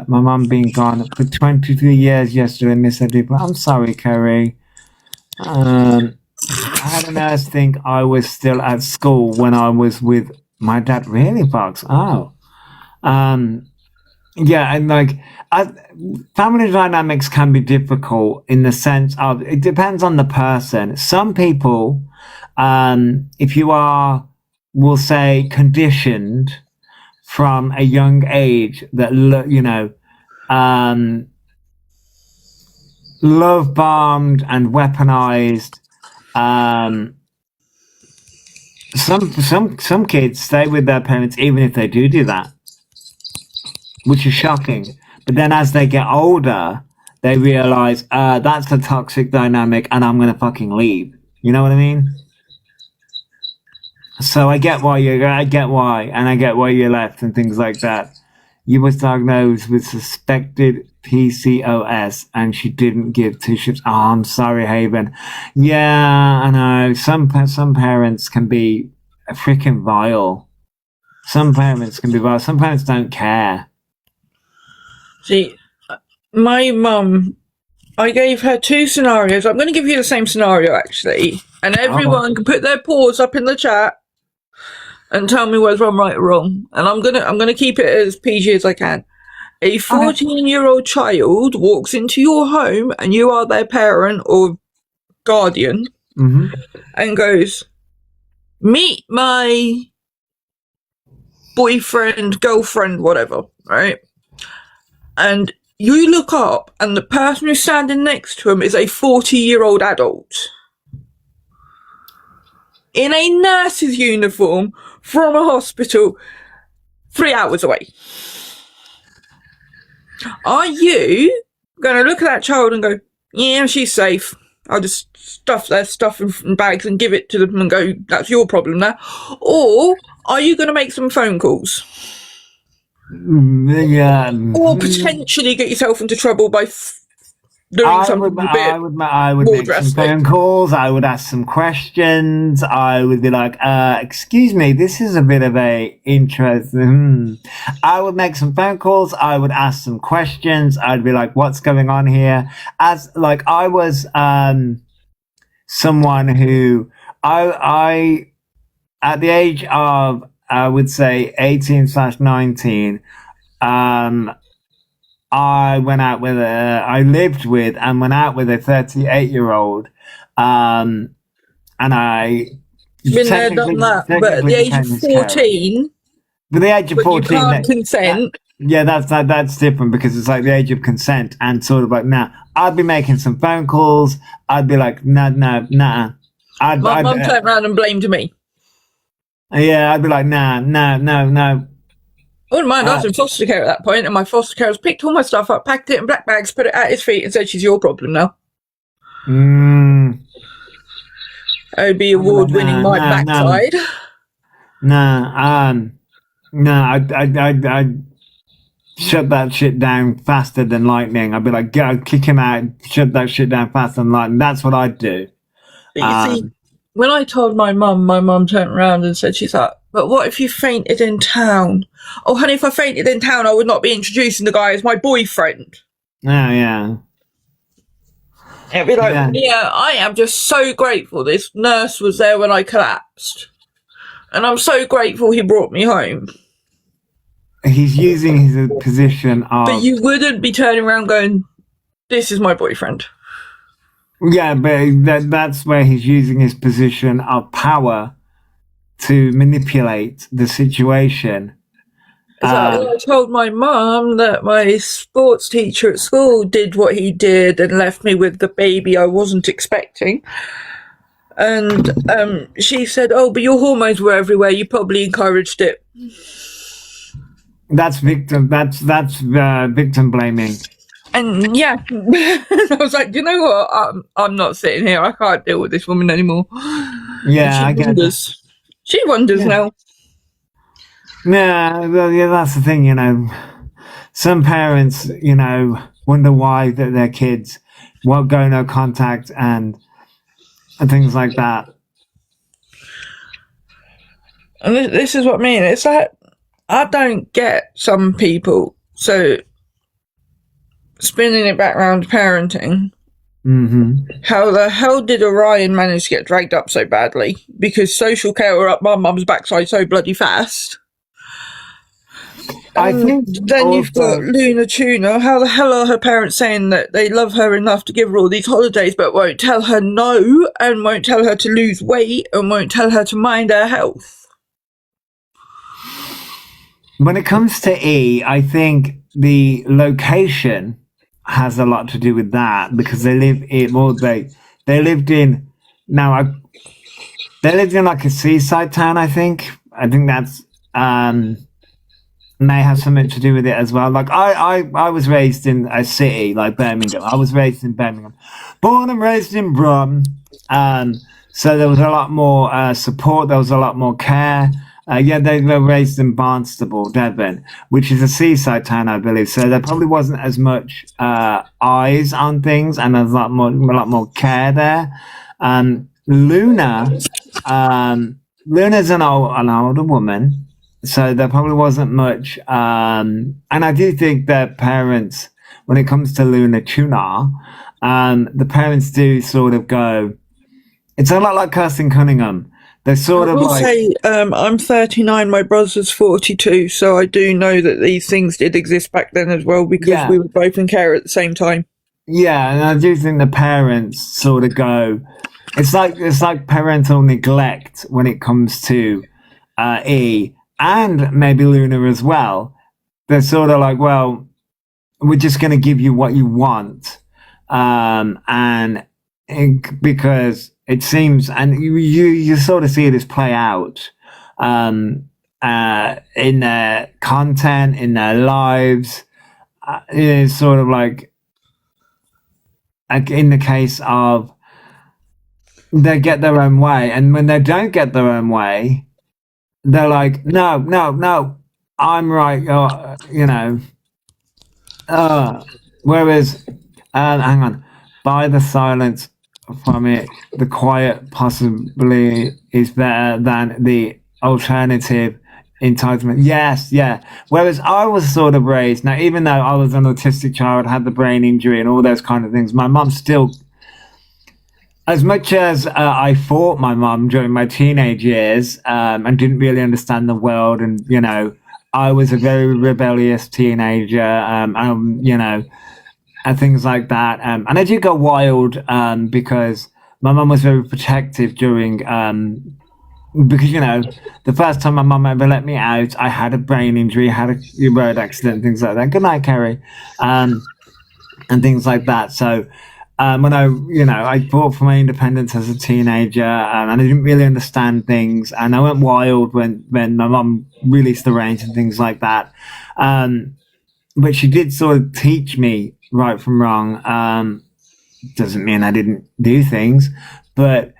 My mum being gone for 23 years yesterday. Miss her deeply. I'm sorry, Kerry. I had a nurse think I was still at school when I was with my dad. Really, Fox? Oh. Yeah, and like family dynamics can be difficult in the sense of it depends on the person. Some people, if you are, we'll say, conditioned from a young age that love bombed and weaponized. Some kids stay with their parents even if they do that, which is shocking. But then as they get older, they realize that's a toxic dynamic and I'm gonna fucking leave. You know what I mean? So I get why you're left and things like that. You was diagnosed with suspected PCOS and she didn't give 2 shifts. Oh, I'm sorry, Haven. Yeah, I know. Some parents can be freaking vile. Some parents can be vile. Some parents don't care. See, my mum, I gave her 2 scenarios. I'm going to give you the same scenario, actually. And everyone can put their paws up in the chat and tell me whether I'm right or wrong. And I'm gonna keep it as PG as I can. A 14-year-old child walks into your home and you are their parent or guardian and goes, meet my boyfriend, girlfriend, whatever, right? And you look up and the person who's standing next to him is a 40-year-old adult in a nurse's uniform from a hospital 3 hours away. Are you going to look at that child and go, yeah, she's safe, I'll just stuff their stuff in bags and give it to them and go, that's your problem now? Or are you going to make some phone calls? Yeah. Or potentially get yourself into trouble by doing something a bit I would make some phone calls. I would ask some questions. I would be like, excuse me, this is a bit of a interesting. I would make some phone calls. I would ask some questions. I'd be like, what's going on here? As like I was someone who I at the age of I would say 18/19, I went out with I lived with and went out with a 38-year-old, and I been there, done that. But at the age of 14, but the age of 14, you can't consent. Yeah, that's different because it's like the age of consent and sort of like I'd be making some phone calls. I'd be like, nah. My mum turned around and blamed me. Yeah, I'd be like, no. I wouldn't mind. I was in foster care at that point, and my foster carers picked all my stuff up, packed it in black bags, put it at his feet, and said, "She's your problem now." I would be award-winning my backside. No, I'd shut that shit down faster than lightning. I'd be like, go, kick him out, shut that shit down faster than lightning. That's what I'd do. You see, when I told my mum turned around and said, she's like, but what if you fainted in town? Oh, honey, if I fainted in town, I would not be introducing the guy as my boyfriend. Oh, yeah. It'd be like, yeah, I am just so grateful this nurse was there when I collapsed. And I'm so grateful he brought me home. He's using his position of... But you wouldn't be turning around going, this is my boyfriend. Yeah, but that's where he's using his position of power to manipulate the situation. Exactly. I told my mum that my sports teacher at school did what he did and left me with the baby I wasn't expecting. And she said, "Oh, but your hormones were everywhere. You probably encouraged it." That's victim. That's victim blaming. And yeah, I was like, you know what? I'm not sitting here. I can't deal with this woman anymore. Yeah, I And get that. wonders. She wonders now. Yeah, well, yeah, that's the thing, you know. Some parents, you know, wonder why that their kids won't go no contact and things like that. And this is what I mean. It's like, I don't get some people. So, spinning it back around to parenting, how the hell did Orion manage to get dragged up so badly? Because social care were up my mum's backside so bloody fast. I think Then you've got Luna Tuna. How the hell are her parents saying that they love her enough to give her all these holidays, but won't tell her no, and won't tell her to lose weight, and won't tell her to mind her health? when it comes to E, I think the location has a lot to do with that because they live in, well, they lived in, they lived in like a seaside town, I think. I think that's, may have something to do with it as well. Like I was raised in a city like Birmingham. I was raised in Birmingham, born and raised in Brum. So there was a lot more support. There was a lot more care. Yeah, they were raised in Barnstable, Devon, which is a seaside town, I believe. So there probably wasn't as much eyes on things, and there's a lot more care there. Luna's an older woman. So there probably wasn't much, and I do think that parents, when it comes to Luna Tuna, the parents do sort of go, it's a lot like Kirsten Cunningham. They're sort I of will like, say, I'm 39, my brother's 42, so I do know that these things did exist back then as well because Yeah. we were both in care at the same time. yeah, and I do think the parents sort of go, it's like parental neglect when it comes to E and maybe Luna as well. They're sort of like, well, we're just going to give you what you want, because it seems, and you sort of see this play out in their content, in their lives. It's sort of like in the case of they get their own way, and when they don't get their own way, they're like, no, I'm right, you know. Whereas, hang on, by the silence from it, the quiet possibly is better than the alternative entitlement. Yes, yeah. Whereas I was sort of raised, now even though I was an autistic child, had the brain injury and all those kind of things, my mum still, as much as I fought my mum during my teenage years and didn't really understand the world, and you know, I was a very rebellious teenager, you know, and things like that. And I did go wild because my mum was very protective during, because, you know, the first time my mum ever let me out, I had a brain injury, had a road accident, things like that. Good night, Kerry. And things like that. So when I fought for my independence as a teenager, and I didn't really understand things, and I went wild when my mum released the range and things like that. But she did sort of teach me right from wrong. Doesn't mean I didn't do things, but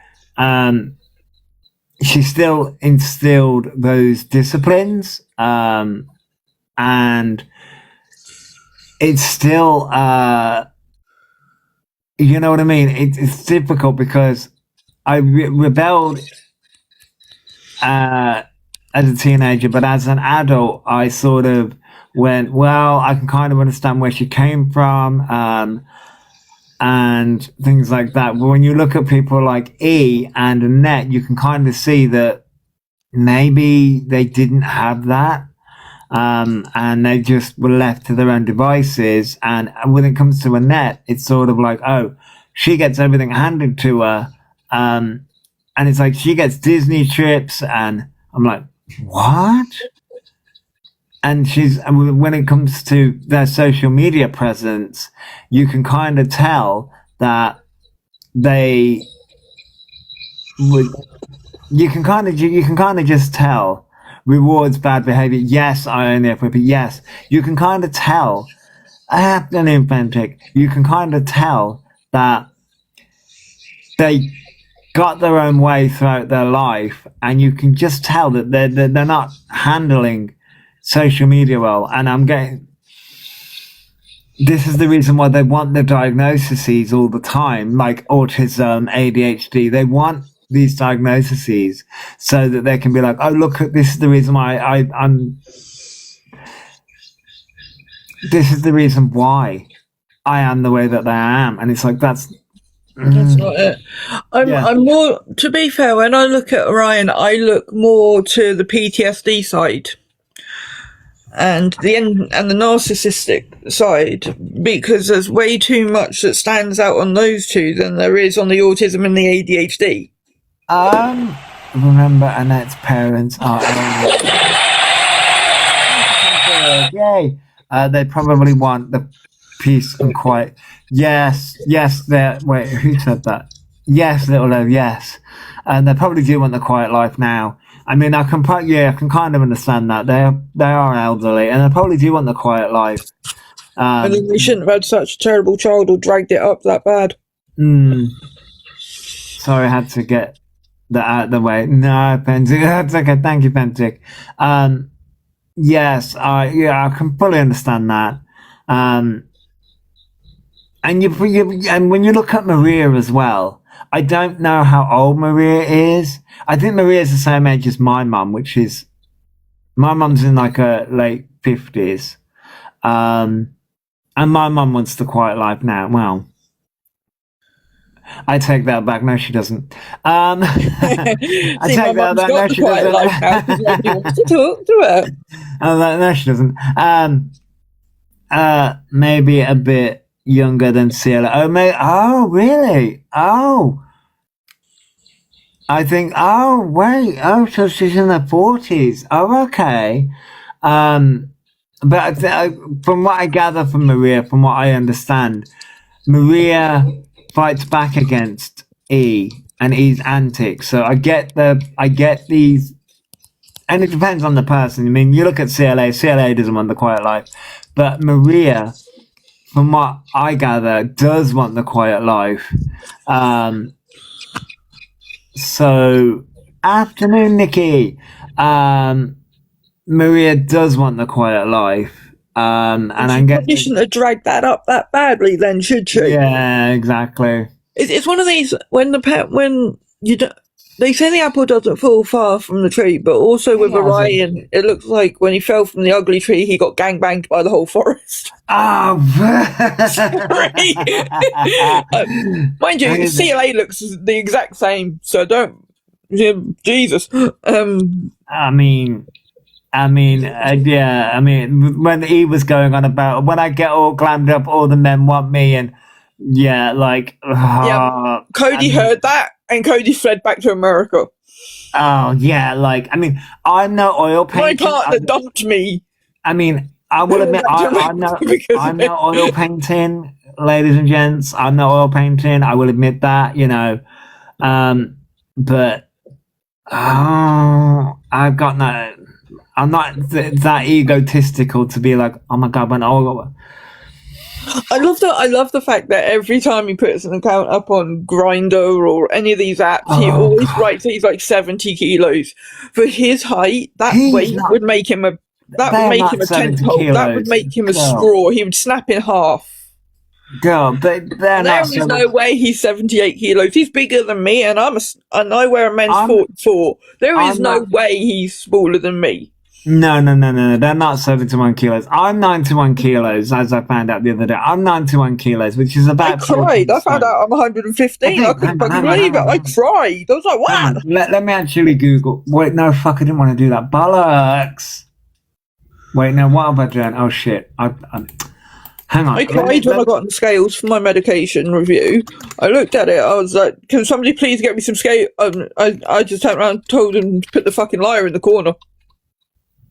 she still instilled those disciplines, and it's still, you know what I mean? It's difficult because I rebelled as a teenager, but as an adult, I sort of went, well, I can kind of understand where she came from, and things like that. But when you look at people like E and Annette, you can kind of see that maybe they didn't have that. And they just were left to their own devices. And when it comes to Annette, it's sort of like, oh, she gets everything handed to her. And and it's like she gets Disney trips, and I'm like, what? And when it comes to their social media presence, you can kind of tell that they would. You can kind of just tell rewards bad behavior. Yes, I own the but yes, you can kind of tell. Afternoon, Bentic. You can kind of tell that they got their own way throughout their life, and you can just tell that they're not handling social media well. And this is the reason why they want the diagnoses all the time, like autism, ADHD. They want these diagnoses so that they can be like, oh, look, this is the reason why this is the reason why I am the way that I am. And it's like, that's not it. I'm more, to be fair, when I look at Orion, I look more to the PTSD side and the narcissistic side, because there's way too much that stands out on those two than there is on the autism and the ADHD. Remember, Annette's parents are yay. They probably want the peace and quiet. Yes, wait, who said that? Yes, little O, yes. And they probably do want the quiet life now. I mean, I can kind of understand that. They are elderly, and they probably do want the quiet life. I think they shouldn't have had such a terrible child or dragged it up that bad. Sorry, I had to get that out of the way. No, Pentic, that's okay. Thank you, Pentic. Yes, I can fully understand that. And and when you look at Maria as well, I don't know how old Maria is. I think Maria is the same age as my mum, which is, my mum's in like her late 50s. And my mum wants the quiet life now. Well, I take that back. No, she doesn't. I take that back. No, she doesn't. Nobody wants to talk to her. No, she doesn't. Maybe a bit younger than Ciela. Oh, really? Oh. I think, oh, wait. Oh, so she's in her 40s. Oh, okay. But from what I gather from Maria, from what I understand, Maria fights back against E and E's antics. So I get these, and it depends on the person. I mean, you look at CLA doesn't want the quiet life, but Maria, from what I gather, does want the quiet life. So afternoon, Nikki. Maria does want the quiet life. And I'm guessing she shouldn't have dragged that up that badly then, should she? Yeah, exactly. It's one of these, they say the apple doesn't fall far from the tree, but also with Orion, it looks like when he fell from the ugly tree, he got gangbanged by the whole forest. Oh, mind you, CLA looks the exact same, so don't, Jesus. I mean, when E was going on about, when I get all glammed up, all the men want me, and yeah, like, Cody heard that, and Cody fled back to America. Oh yeah, like, I mean, I'm no oil painting. My partner dumped me. I mean, I will admit, I'm no oil painting, ladies and gents. I'm no oil painting. I will admit that, but I've got no. I'm not that egotistical to be like, oh my god, when I love the fact that every time he puts an account up on Grindr or any of these apps, he always writes that he's like 70 kilos. For his height, that weight would make him a tent pole. That would make him a straw. He would snap in half. Girl, they're there not. There is no way he's 78 kilos. He's bigger than me, and I wear a men's 44. There is no way he's smaller than me. No. They're not 71 kilos. I'm 91 kilos, as I found out the other day. I'm 91 kilos, which is about. I cried. I found out I'm 115. I couldn't believe it. I cried. I was like, what? Let me actually Google. Wait, no, fuck, I didn't want to do that. Bollocks. Wait, no, what have I done? Oh, shit. Hang on. I cried when I got on the scales for my medication review. I looked at it. I was like, "Can somebody please get me some scale?" I just turned around and told them to put the fucking liar in the corner.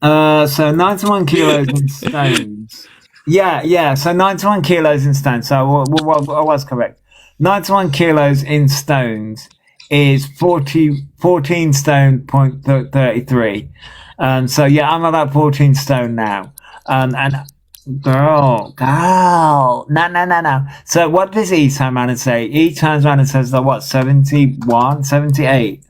So 91 kilos in stones. Yeah. So 91 kilos in stones. So I was correct. 91 kilos in stones is 14 stone point 33. So yeah, I'm about 14 stone now. And girl. No. So what does E turn around and say? E turns around and says that what, 71, 78?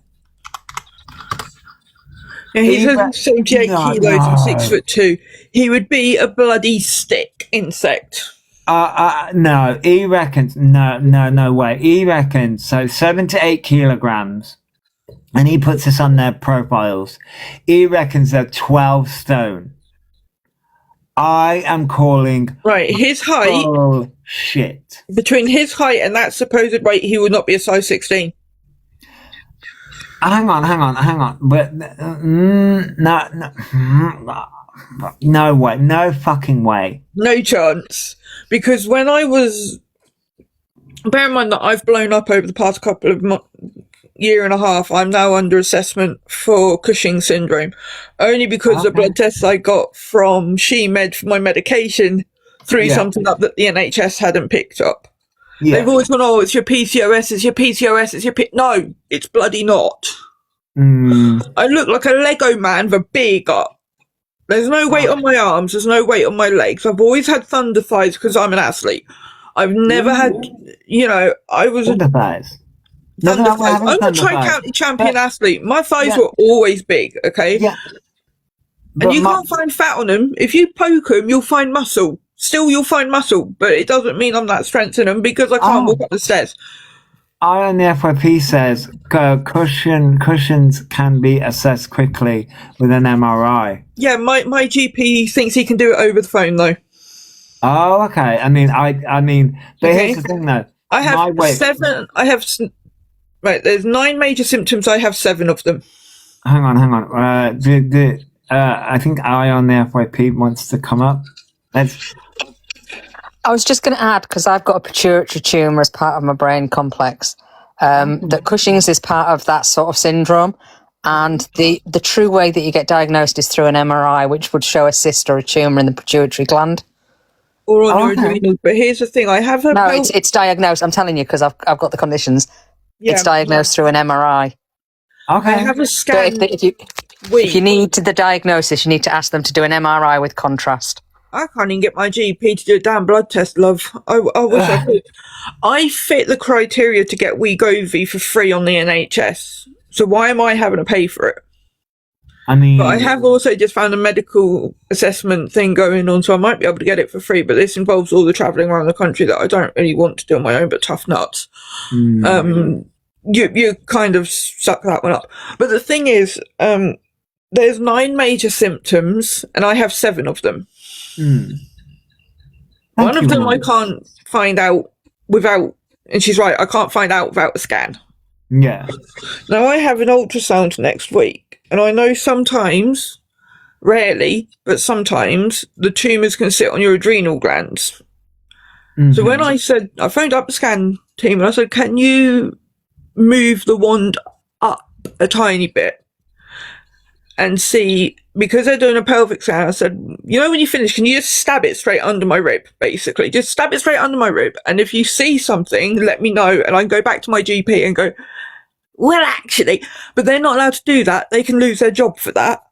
Yeah, he's 78 kilos and 6'2". He would be a bloody stick insect. No, E reckons, no way. E reckons, so 7 to 8 kilograms, and he puts this on their profiles. E reckons they're 12 stone. I am calling. Right, his height. Oh, shit. Between his height and that supposed weight, he would not be a size 16. Hang on. But, no way. No fucking way. No chance. Because when I was, bear in mind that I've blown up over the past couple of year and a half. I'm now under assessment for Cushing syndrome, only because the blood tests I got from SheMed for my medication threw something up that the NHS hadn't picked up. Yeah. They've always gone, "Oh, it's your PCOS, it's your PCOS, it's your No, it's bloody not." I look like a Lego man with a big up. There's no weight on my arms. There's no weight on my legs. I've always had thunder thighs because I'm an athlete. I've never had, I was thunder thighs. Thunder thighs. I'm a tri-county champion athlete. My thighs were always big, okay? Yeah. And you can't find fat on them. If you poke them, you'll find muscle. Still, you'll find muscle, but it doesn't mean I'm that strength in them because I can't walk up the stairs. I on the FYP says cushions can be assessed quickly with an MRI. Yeah, my GP thinks he can do it over the phone though. Oh, okay. I mean, but here's the thing though. I have 7. Right. There's 9 major symptoms. I have 7 of them. Hang on. I think I on the FYP wants to come up. I was just going to add, because I've got a pituitary tumour as part of my brain complex, that Cushing's is part of that sort of syndrome. And the true way that you get diagnosed is through an MRI, which would show a cyst or a tumour in the pituitary gland. Or on your adrenals. But here's the thing, I have it's diagnosed, I'm telling you, because I've got the conditions. Yeah, it's diagnosed through an MRI. Okay. I have a scan. If you need the diagnosis, you need to ask them to do an MRI with contrast. I can't even get my GP to do a damn blood test, love. I wish I could. I fit the criteria to get Wegovy for free on the NHS. So why am I having to pay for it? I mean... But I have also just found a medical assessment thing going on, so I might be able to get it for free, but this involves all the travelling around the country that I don't really want to do on my own, but tough nuts. You kind of suck that one up. But the thing is, there's 9 major symptoms, and I have 7 of them. One of them I can't find out without, and she's right, I can't find out without a scan. Yeah. Now I have an ultrasound next week, and I know sometimes, rarely, but sometimes the tumours can sit on your adrenal glands. So when I phoned up the scan team and I said, "Can you move the wand up a tiny bit and see," because they're doing a pelvic scan, I said, "When you finish, can you just stab it straight under my rib, basically? Just stab it straight under my rib. And if you see something, let me know." And I can go back to my GP and go, "Well, actually," but they're not allowed to do that. They can lose their job for that.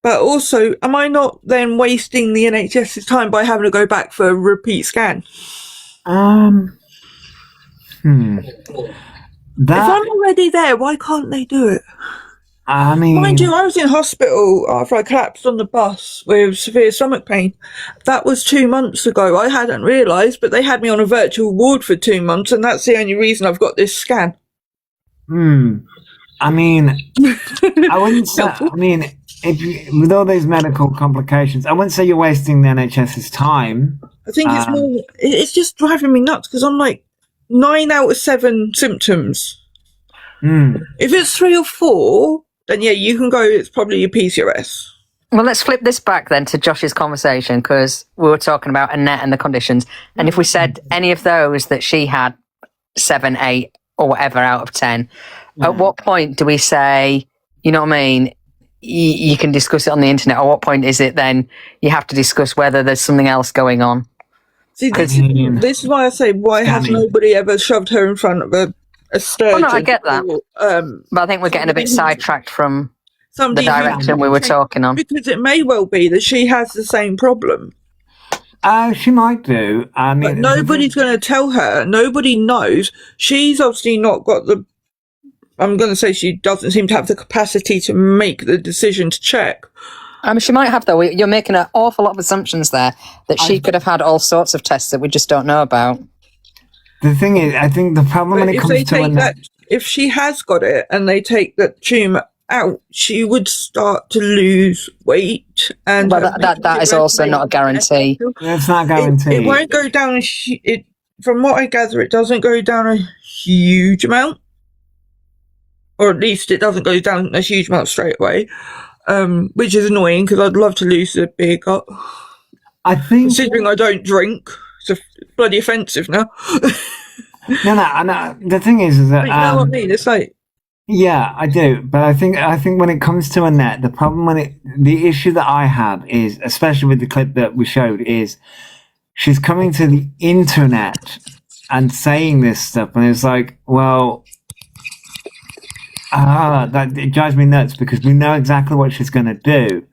But also, am I not then wasting the NHS's time by having to go back for a repeat scan? If I'm already there, why can't they do it? I mean... Mind you, I was in hospital after I collapsed on the bus with severe stomach pain. That was 2 months ago. I hadn't realised, but they had me on a virtual ward for 2 months, and that's the only reason I've got this scan. I mean, I wouldn't say... I mean, with all these medical complications, I wouldn't say you're wasting the NHS's time. I think it's more... It's just driving me nuts, because I'm like, 9 out of 7 symptoms. If it's 3 or 4... then yeah, you can go, it's probably your PCOS. Well, let's flip this back then to Josh's conversation, because we were talking about Annette and the conditions. And if we said any of those that she had 7, 8, or whatever out of 10, at what point do we say, you know what I mean, you can discuss it on the internet? Or what point is it then you have to discuss whether there's something else going on? See, this is why I say, why has nobody ever shoved her in front of a sturgeon? Oh, no, I get that. Or, but I think we're getting a bit sidetracked from the somebody direction we were talking on. Because it may well be that she has the same problem. She might do. I mean, But nobody's going to tell her. Nobody knows. She's obviously not got the... I'm going to say she doesn't seem to have the capacity to make the decision to check. I mean, she might have, though. You're making an awful lot of assumptions there that she could have had all sorts of tests that we just don't know about. The thing is, I think the problem when it comes to Annette... If she has got it and they take that tumour out, she would start to lose weight. And well, that is also not a guarantee. It's not a guarantee. It won't go down. From what I gather, it doesn't go down a huge amount, or at least it doesn't go down a huge amount straight away, which is annoying because I'd love to lose the beer gut. I think, considering I don't drink, it's bloody offensive now. No. The thing is that you know what I mean? It's like. Yeah, I do, but I think when it comes to Annette, the issue that I have is, especially with the clip that we showed, is she's coming to the internet and saying this stuff, and it's like, well, that it drives me nuts because we know exactly what she's going to do.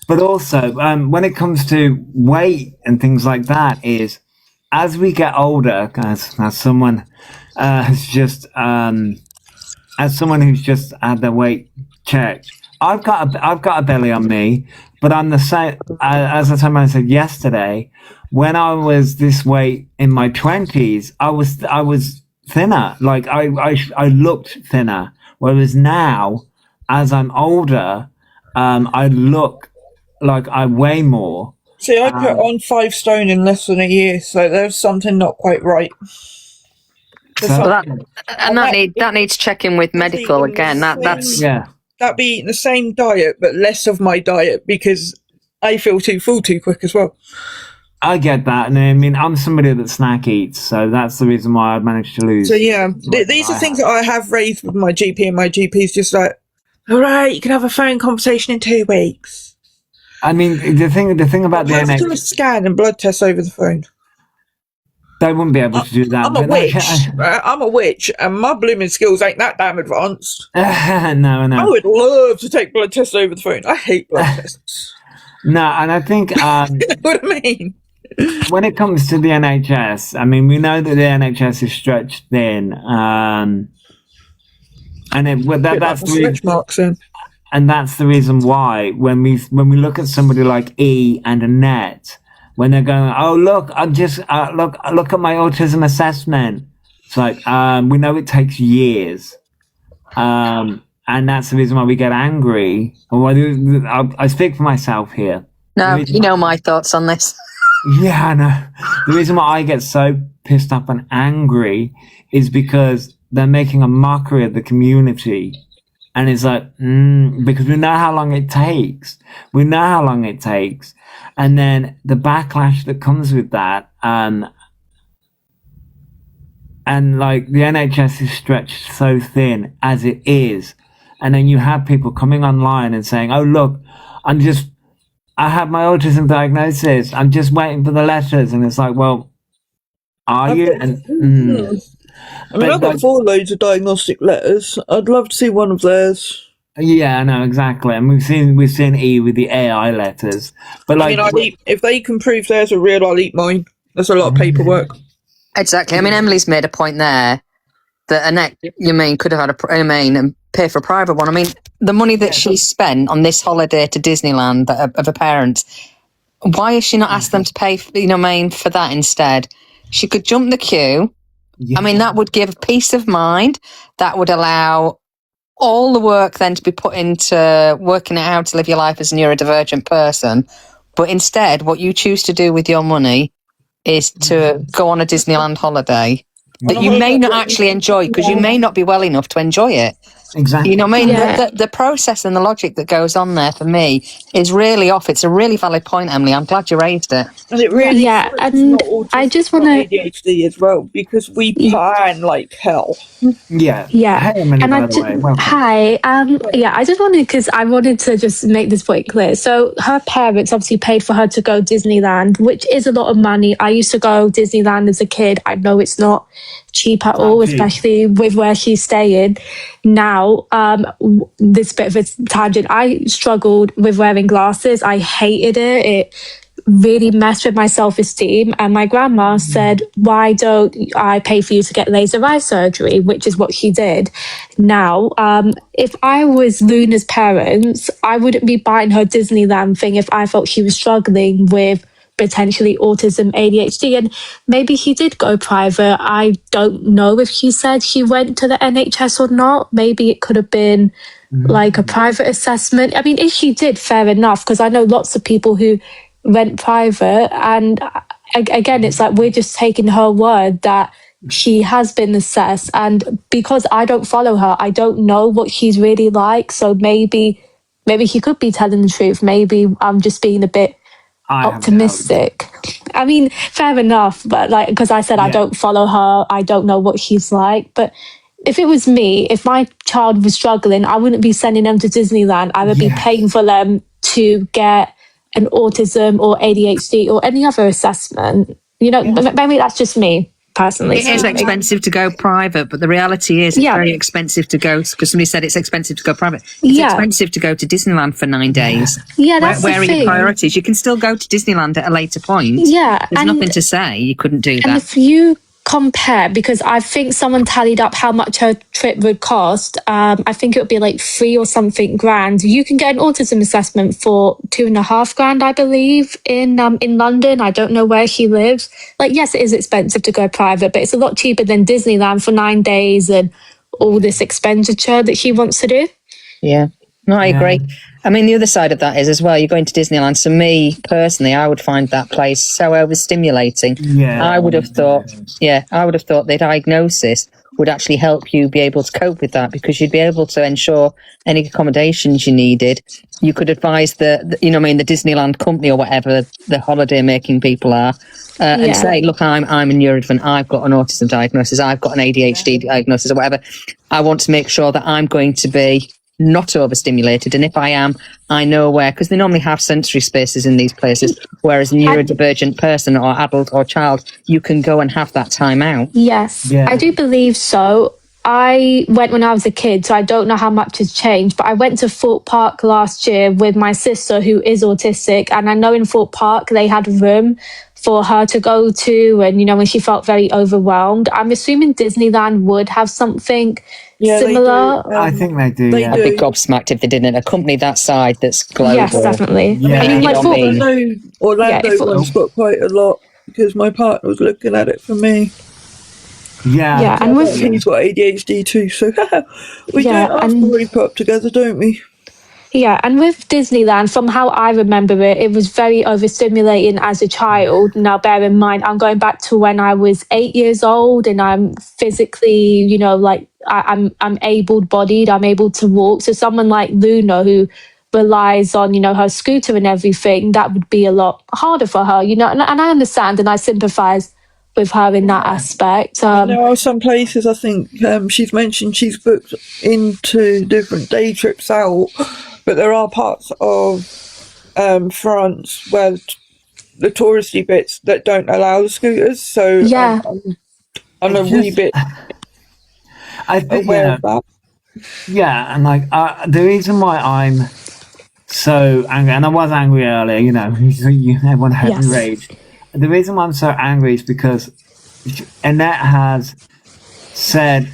But also, when it comes to weight and things like that, is as we get older, as someone has just. As someone who's just had their weight checked, I've got a belly on me, but I'm the same as I said yesterday. When I was this weight in my 20s, I was thinner. Like I looked thinner. Whereas now, as I'm older, I look like I weigh more. See, I put on 5 stone in less than a year, so there's something not quite right. That needs checking with medical again. That's that'd be the same diet, but less of my diet because I feel too full too quick as well. I get that, and I mean I'm somebody that snack eats, so that's the reason why I've managed to lose. So yeah, these are things that I have raised with my GP, and my GP's just like, all right, you can have a phone conversation in 2 weeks. I mean, the thing about the NHS, do a scan and blood tests over the phone. They wouldn't be able to do that. I'm a witch. I'm a witch, and my blooming skills ain't that damn advanced. No. I would love to take blood tests over the phone. I hate blood tests. No, and I think you know what I mean. When it comes to the NHS, I mean, we know that the NHS is stretched thin, and that's the stretch marks in. And that's the reason why when we look at somebody like E and Annette. When they're going, oh look, I'm just look at my autism assessment. It's like we know it takes years, and that's the reason why we get angry. I speak for myself here. No, you know my thoughts on this. Yeah, I know. The reason why I get so pissed off and angry is because they're making a mockery of the community. And it's like, because we know how long it takes. And then the backlash that comes with that, and like the NHS is stretched so thin as it is. And then you have people coming online and saying, oh, look, I have my autism diagnosis. I'm just waiting for the letters. And it's like, well, are you? I mean, I've got 4 loads of diagnostic letters. I'd love to see one of theirs. Yeah, I know, exactly. And we've seen E with the AI letters. But like, I mean, if they can prove theirs are real, I'll eat mine. That's a lot of paperwork. Exactly. I mean, Emily's made a point there that Annette, could have had and pay for a private one. I mean, the money that she spent on this holiday to Disneyland of her parents, why has she not asked them to pay, for that instead? She could jump the queue. Yeah. I mean, that would give peace of mind. That would allow all the work then to be put into working out how to live your life as a neurodivergent person. But instead, what you choose to do with your money is to go on a Disneyland holiday that you may not actually enjoy because you may not be well enough to enjoy it. exactly. You know what I mean? Yeah. The process and the logic that goes on there for me is really off. It's a really valid point, Emily. I'm glad you raised it. And it really Yeah, it's and not autism, I just it's not want to, ADHD as well, because we plan like hell. Yeah. yeah, Hey, Emily, and by the way, welcome. hi, yeah, I just wanted because I wanted to just make this point clear. So her parents obviously paid for her to go Disneyland, which is a lot of money. I used to go Disneyland as a kid. I know it's not cheap at all, cheap. especially with where she's staying now. This bit of a tangent. I struggled with wearing glasses. I hated it. It really messed with my self-esteem, and my grandma said, why don't I pay for you to get laser eye surgery, which is what she did. Now if I was Luna's parents, I wouldn't be buying her Disneyland thing if I felt she was struggling with potentially autism, ADHD, and maybe she did go private. I don't know if she said she went to the NHS or not. Maybe it could have been like a private assessment. I mean, if she did, fair enough, because I know lots of people who went private, and again, it's like we're just taking her word that she has been assessed, and because I don't follow her, I don't know what she's really like. So maybe she could be telling the truth. Maybe I'm just being a bit I have optimistic. I mean, fair enough, but like, because I said I don't follow her, I don't know what she's like. But if it was me, if my child was struggling, I wouldn't be sending them to Disneyland. I would be paying for them to get an autism or ADHD or any other assessment. You know, maybe that's just me personally. It is expensive to go private, but the reality is it's very expensive to go, because somebody said it's expensive to go private. It's expensive to go to Disneyland for 9 days. Yeah, that's where the are thing. your priorities? You can still go to Disneyland at a later point. Yeah. There's nothing to say you couldn't do And that. if you compare, because I think someone tallied up how much her trip would cost. I think it would be like 3 or something grand. You can get an autism assessment for 2.5 grand, I believe, in London. I don't know where she lives. Like, yes, it is expensive to go private, but it's a lot cheaper than Disneyland for 9 days and all this expenditure that she wants to do. Yeah. No, I agree. I mean, the other side of that is as well, you're going to Disneyland. So me, personally, I would find that place so overstimulating. Yeah. I would have thought the diagnosis would actually help you be able to cope with that, because you'd be able to ensure any accommodations you needed. You could advise the Disneyland company or whatever the holiday making people are, and say, look, I'm a neurodivergent, I've got an autism diagnosis, I've got an ADHD diagnosis or whatever. I want to make sure that I'm going to be not overstimulated, and if I am, I know where, because they normally have sensory spaces in these places, whereas a neurodivergent person or adult or child, you can go and have that time out. Yes, I do believe so. I went when I was a kid, so I don't know how much has changed, but I went to Fort Park last year with my sister who is autistic, and I know in Fort Park they had a room for her to go to, and when she felt very overwhelmed. I'm assuming Disneyland would have something similar. I think they do. They I'd be gobsmacked if they didn't. A company that side that's global. Yes, definitely. Yeah. I mean, like Orlando one's got quite a lot, because my partner was looking at it for me. Yeah. and with He's got ADHD too, so we get our story put up together, don't we? Yeah, and with Disneyland, from how I remember it, it was very overstimulating as a child. Now, bear in mind, I'm going back to when I was 8 years old, and I'm physically, I'm able-bodied, I'm able to walk. So someone like Luna, who relies on, her scooter and everything, that would be a lot harder for her, and I understand and I sympathise with her in that aspect. There are some places, I think she's mentioned she's booked into different day trips out, but there are parts of France where the touristy bits that don't allow the scooters, so I'm a wee bit I think, aware of that. Yeah, and like the reason why I'm so angry, and I was angry earlier, everyone had rage. The reason why I'm so angry is because Annette has said,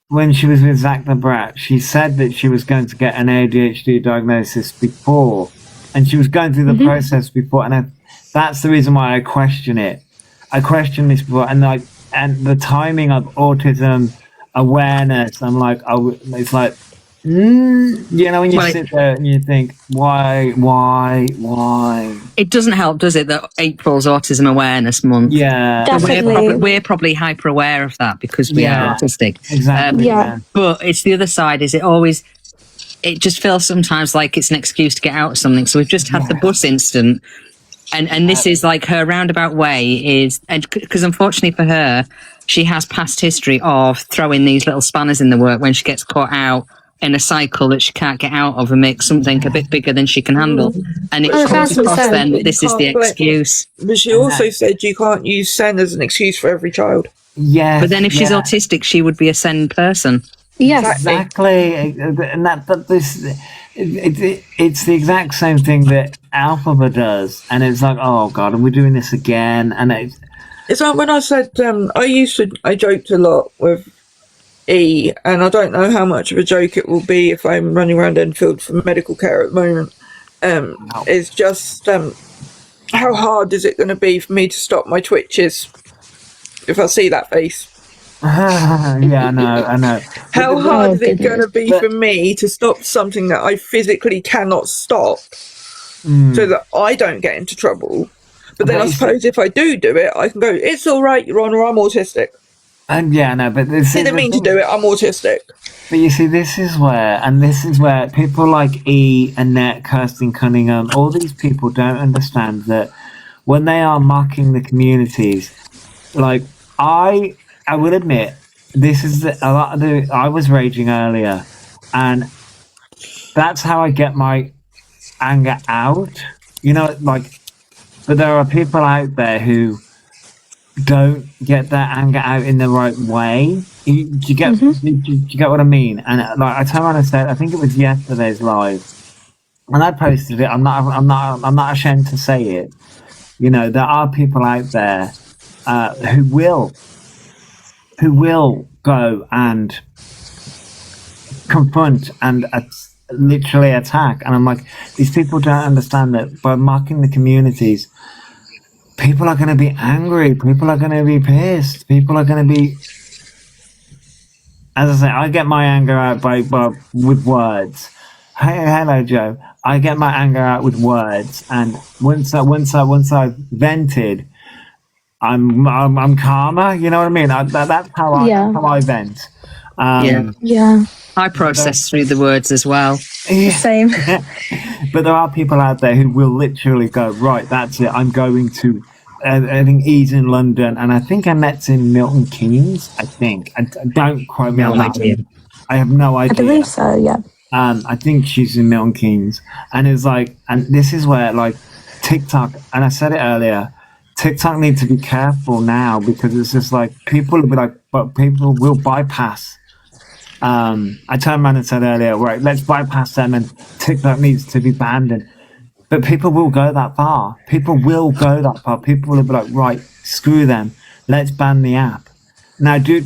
when she was with Zach the Brat, she said that she was going to get an ADHD diagnosis before, and she was going through the process before, and that's the reason why I question it. I question this before, and the timing of autism awareness. I'm like, it's like You know, when you Well, sit there and you think, why? It doesn't help, does it, that April's Autism Awareness Month? Yeah, Definitely. We're probably hyper aware of that because we Yeah. are autistic. exactly. Yeah. But it's the other side. It just feels sometimes like it's an excuse to get out of something. So we've just had the bus incident, and this is like her roundabout way is, and because unfortunately for her, she has past history of throwing these little spanners in the work when she gets caught out in a cycle that she can't get out of and make something a bit bigger than she can handle. And it Oh, comes across 1,000%. then that this is the You can't blame- excuse. But she also said you can't use SEN as an excuse for every child. Yeah, But then if she's autistic, she would be a SEND person. Yes. exactly, and it's the exact same thing that Alphaba does, and it's like, oh god, and we're doing this again, and It's like when I said I joked a lot with E, and I don't know how much of a joke it will be if I'm running around Enfield for medical care at the moment. It's just how hard is it going to be for me to stop my twitches if I see that face? yeah, I know. How hard is it goodness. going to be for me to stop something that I physically cannot stop, so that I don't get into trouble? But then I suppose if I do it, I can go, it's all right, Your Honour, I'm autistic. And yeah, no, but this Didn't mean to do it, I'm autistic. But you see, this is where people like E, Annette, Kirsten Cunningham, all these people don't understand that when they are mocking the communities, like I will admit, this is a lot of the. I was raging earlier, and that's how I get my anger out. You know, like, but there are people out there who don't get their anger out in the right way. You get you get what I mean? And like I turned around and said, I think it was yesterday's live, and I posted it. I'm not ashamed to say it. You know, there are people out there who will go and confront and literally attack. And I'm like, these people don't understand that by mocking the communities, people are going to be angry. People are going to be pissed. People are going to be, as I say, I get my anger out with words. Hey, hello, Joe. I get my anger out with words, and once I've vented, I'm calmer. You know what I mean? That's how I vent. Yeah. I process through the words as well. Same. But there are people out there who will literally go, right, that's it. I'm going to. I think E's in London, and I think Annette's in Milton Keynes. I think. I don't quote me on that. I have no idea. I believe so, yeah. I think she's in Milton Keynes, and it's like, and this is where like TikTok, and I said it earlier, TikTok needs to be careful now because it's just like people will be like, but people will bypass. I turned around and said earlier, right, let's bypass them, and TikTok needs to be banned. But people will go that far. People will go that far. People will be like, right, screw them. Let's ban the app. Now, do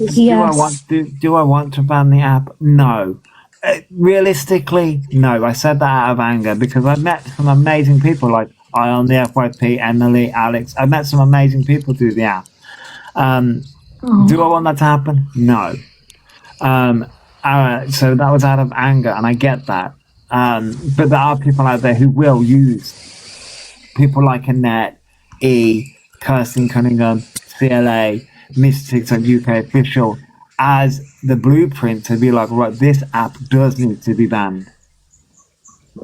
I want to ban the app? No. Realistically, no. I said that out of anger because I've met some amazing people like Ion, the FYP, Emily, Alex. I've met some amazing people through the app. Do I want that to happen? No. So that was out of anger, and I get that. But there are people out there who will use people like Annette, E, Kirsten Cunningham, CLA, Miss TikTok UK official as the blueprint to be like, right, this app does need to be banned.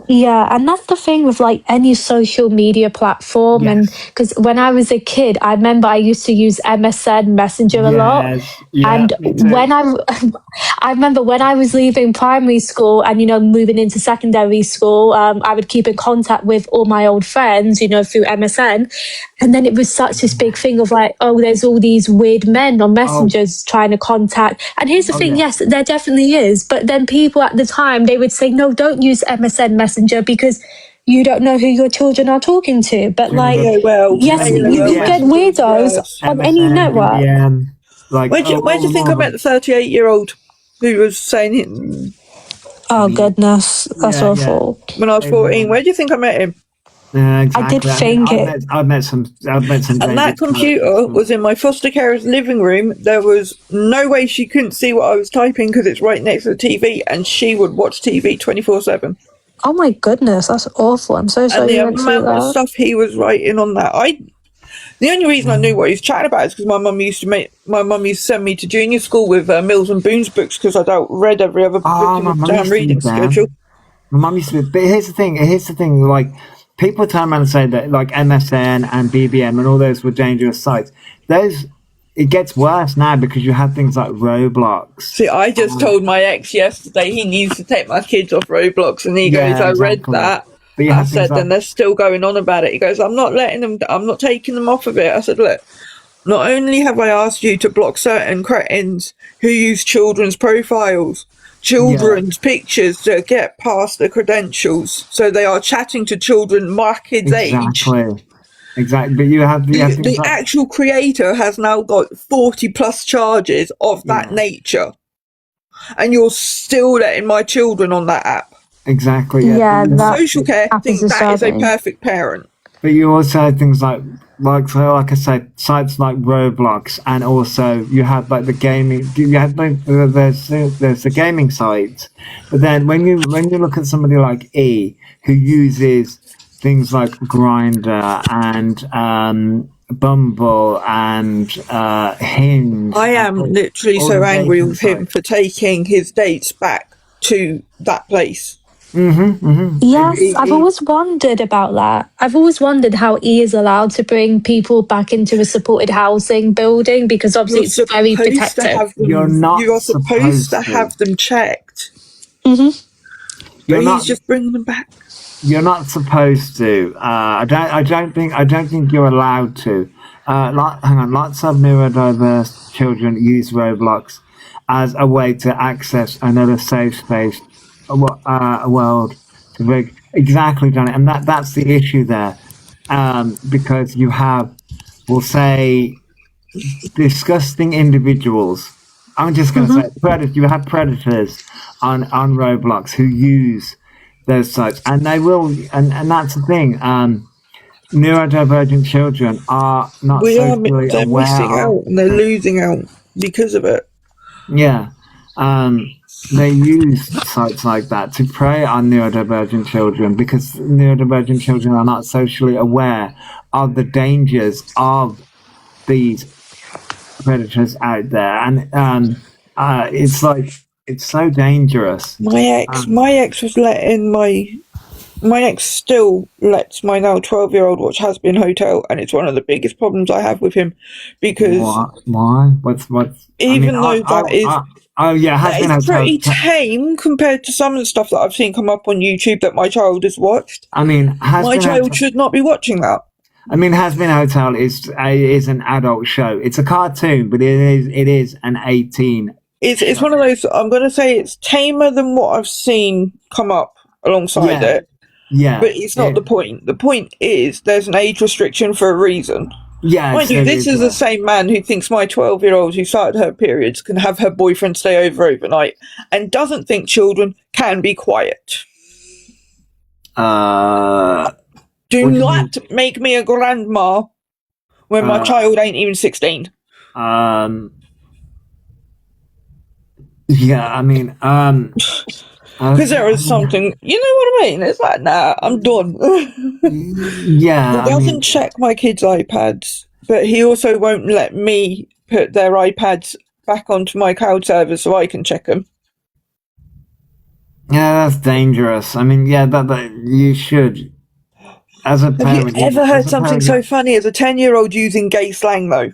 Yeah, and that's the thing with like any social media platform. And because when I was a kid, I remember I used to use MSN Messenger a lot. And when I remember when I was leaving primary school and, you know, moving into secondary school, I would keep in contact with all my old friends, you know, through MSN. And then it was such this big thing of like, oh, there's all these weird men on messengers trying to contact. And here's the thing, yes, there definitely is. But then people at the time, they would say, no, don't use MSN Messenger because you don't know who your children are talking to. But like, you get weirdos on any network. Like, where do you think I met the 38-year-old who was saying it? Oh, goodness. That's awful. When I was 14, where do you think I met him? Yeah, exactly. I did think I've met some. I've met some. And that dangerous computer characters. was in my foster carer's living room. There was no way she couldn't see what I was typing because it's right next to the TV, and she would watch TV 24/7. Oh my goodness, that's awful. I'm so And sorry the you went through amount of that. stuff he was writing on that, the only reason I knew what he was chatting about is because my mum used to send me to junior school with Mills and Boon's books because I'd read every other book Oh, in my the mum damn used to reading read them. schedule. My mum used to, but here's the thing. Here's the thing. Like, people turn around and say that, like, MSN and BBM and all those were dangerous sites. Those, it gets worse now because you have things like Roblox. See, I just told my ex yesterday he needs to take my kids off Roblox, and he Yeah, goes, "I read exactly. that." But you I have things said, "Then like, they're still going on about it." He goes, "I'm not letting them. I'm not taking them off of it." I said, "Look, not only have I asked you to block certain cretins who use children's profiles, children's pictures to get past the credentials, so they are chatting to children my kids' age." Exactly. But you have things The like, actual creator has now got 40 plus charges of that nature, and you're still letting my children on that app. exactly. Yeah, that Social care app think is that is a disturbing. perfect parent. But you also have things like I said, sites like Roblox, and also you have like the gaming. You have like, there's the gaming sites, but then when you look at somebody like E, who uses things like Grinder and Bumble and Hinge. I am and literally all so the angry dating with him sites. for taking his dates back to that place. Yes, I've always wondered about that. I've always wondered how E is allowed to bring people back into a supported housing building because obviously You're it's very supposed to protected. have them. You're not You are supposed to supposed to. have them checked, Hmm. You're but not. he's just bringing them back. You're not supposed to. I don't think you're allowed to. Hang on. Lots of neurodiverse children use Roblox as a way to access another safe space, a world. Exactly, Johnny, and that's the issue there, because you have, we'll say, disgusting individuals. I'm just going to say predators. You have predators on Roblox who use those sites, and they will. And that's the thing. Neurodivergent children are not socially They're aware missing of. out and they're losing out because of it. Yeah. They use sites like that to prey on neurodivergent children because neurodivergent children are not socially aware of the dangers of these predators out there, and it's like it's so dangerous. My ex was letting my ex still lets my now 12-year-old watch Has Been Hotel, and it's one of the biggest problems I have with him because Why? What's? even though that is oh yeah, Has Been Hotel. pretty tame compared to some of the stuff that I've seen come up on YouTube that my child has watched. I mean, My child should not be watching that. I mean, Has Been Hotel is an adult show. It's a cartoon, but it is an 18. It's one of those. I'm going to say it's tamer than what I've seen come up alongside it. Yeah, But it's not the point. The point is there's an age restriction for a reason. Yeah, Mind you, this is the same man who thinks my 12-year-old who started her periods can have her boyfriend stay over overnight and doesn't think children can be quiet. Do not make me a grandma when my child ain't even 16. Yeah, I mean, because there is something, you know what I mean? It's like, nah, I'm done. Yeah, he doesn't check my kids' iPads, but he also won't let me put their iPads back onto my cloud server so I can check them. Yeah, that's dangerous. I mean, yeah, but you should. As a parent, have you ever heard something so funny as a 10-year-old using gay slang, though?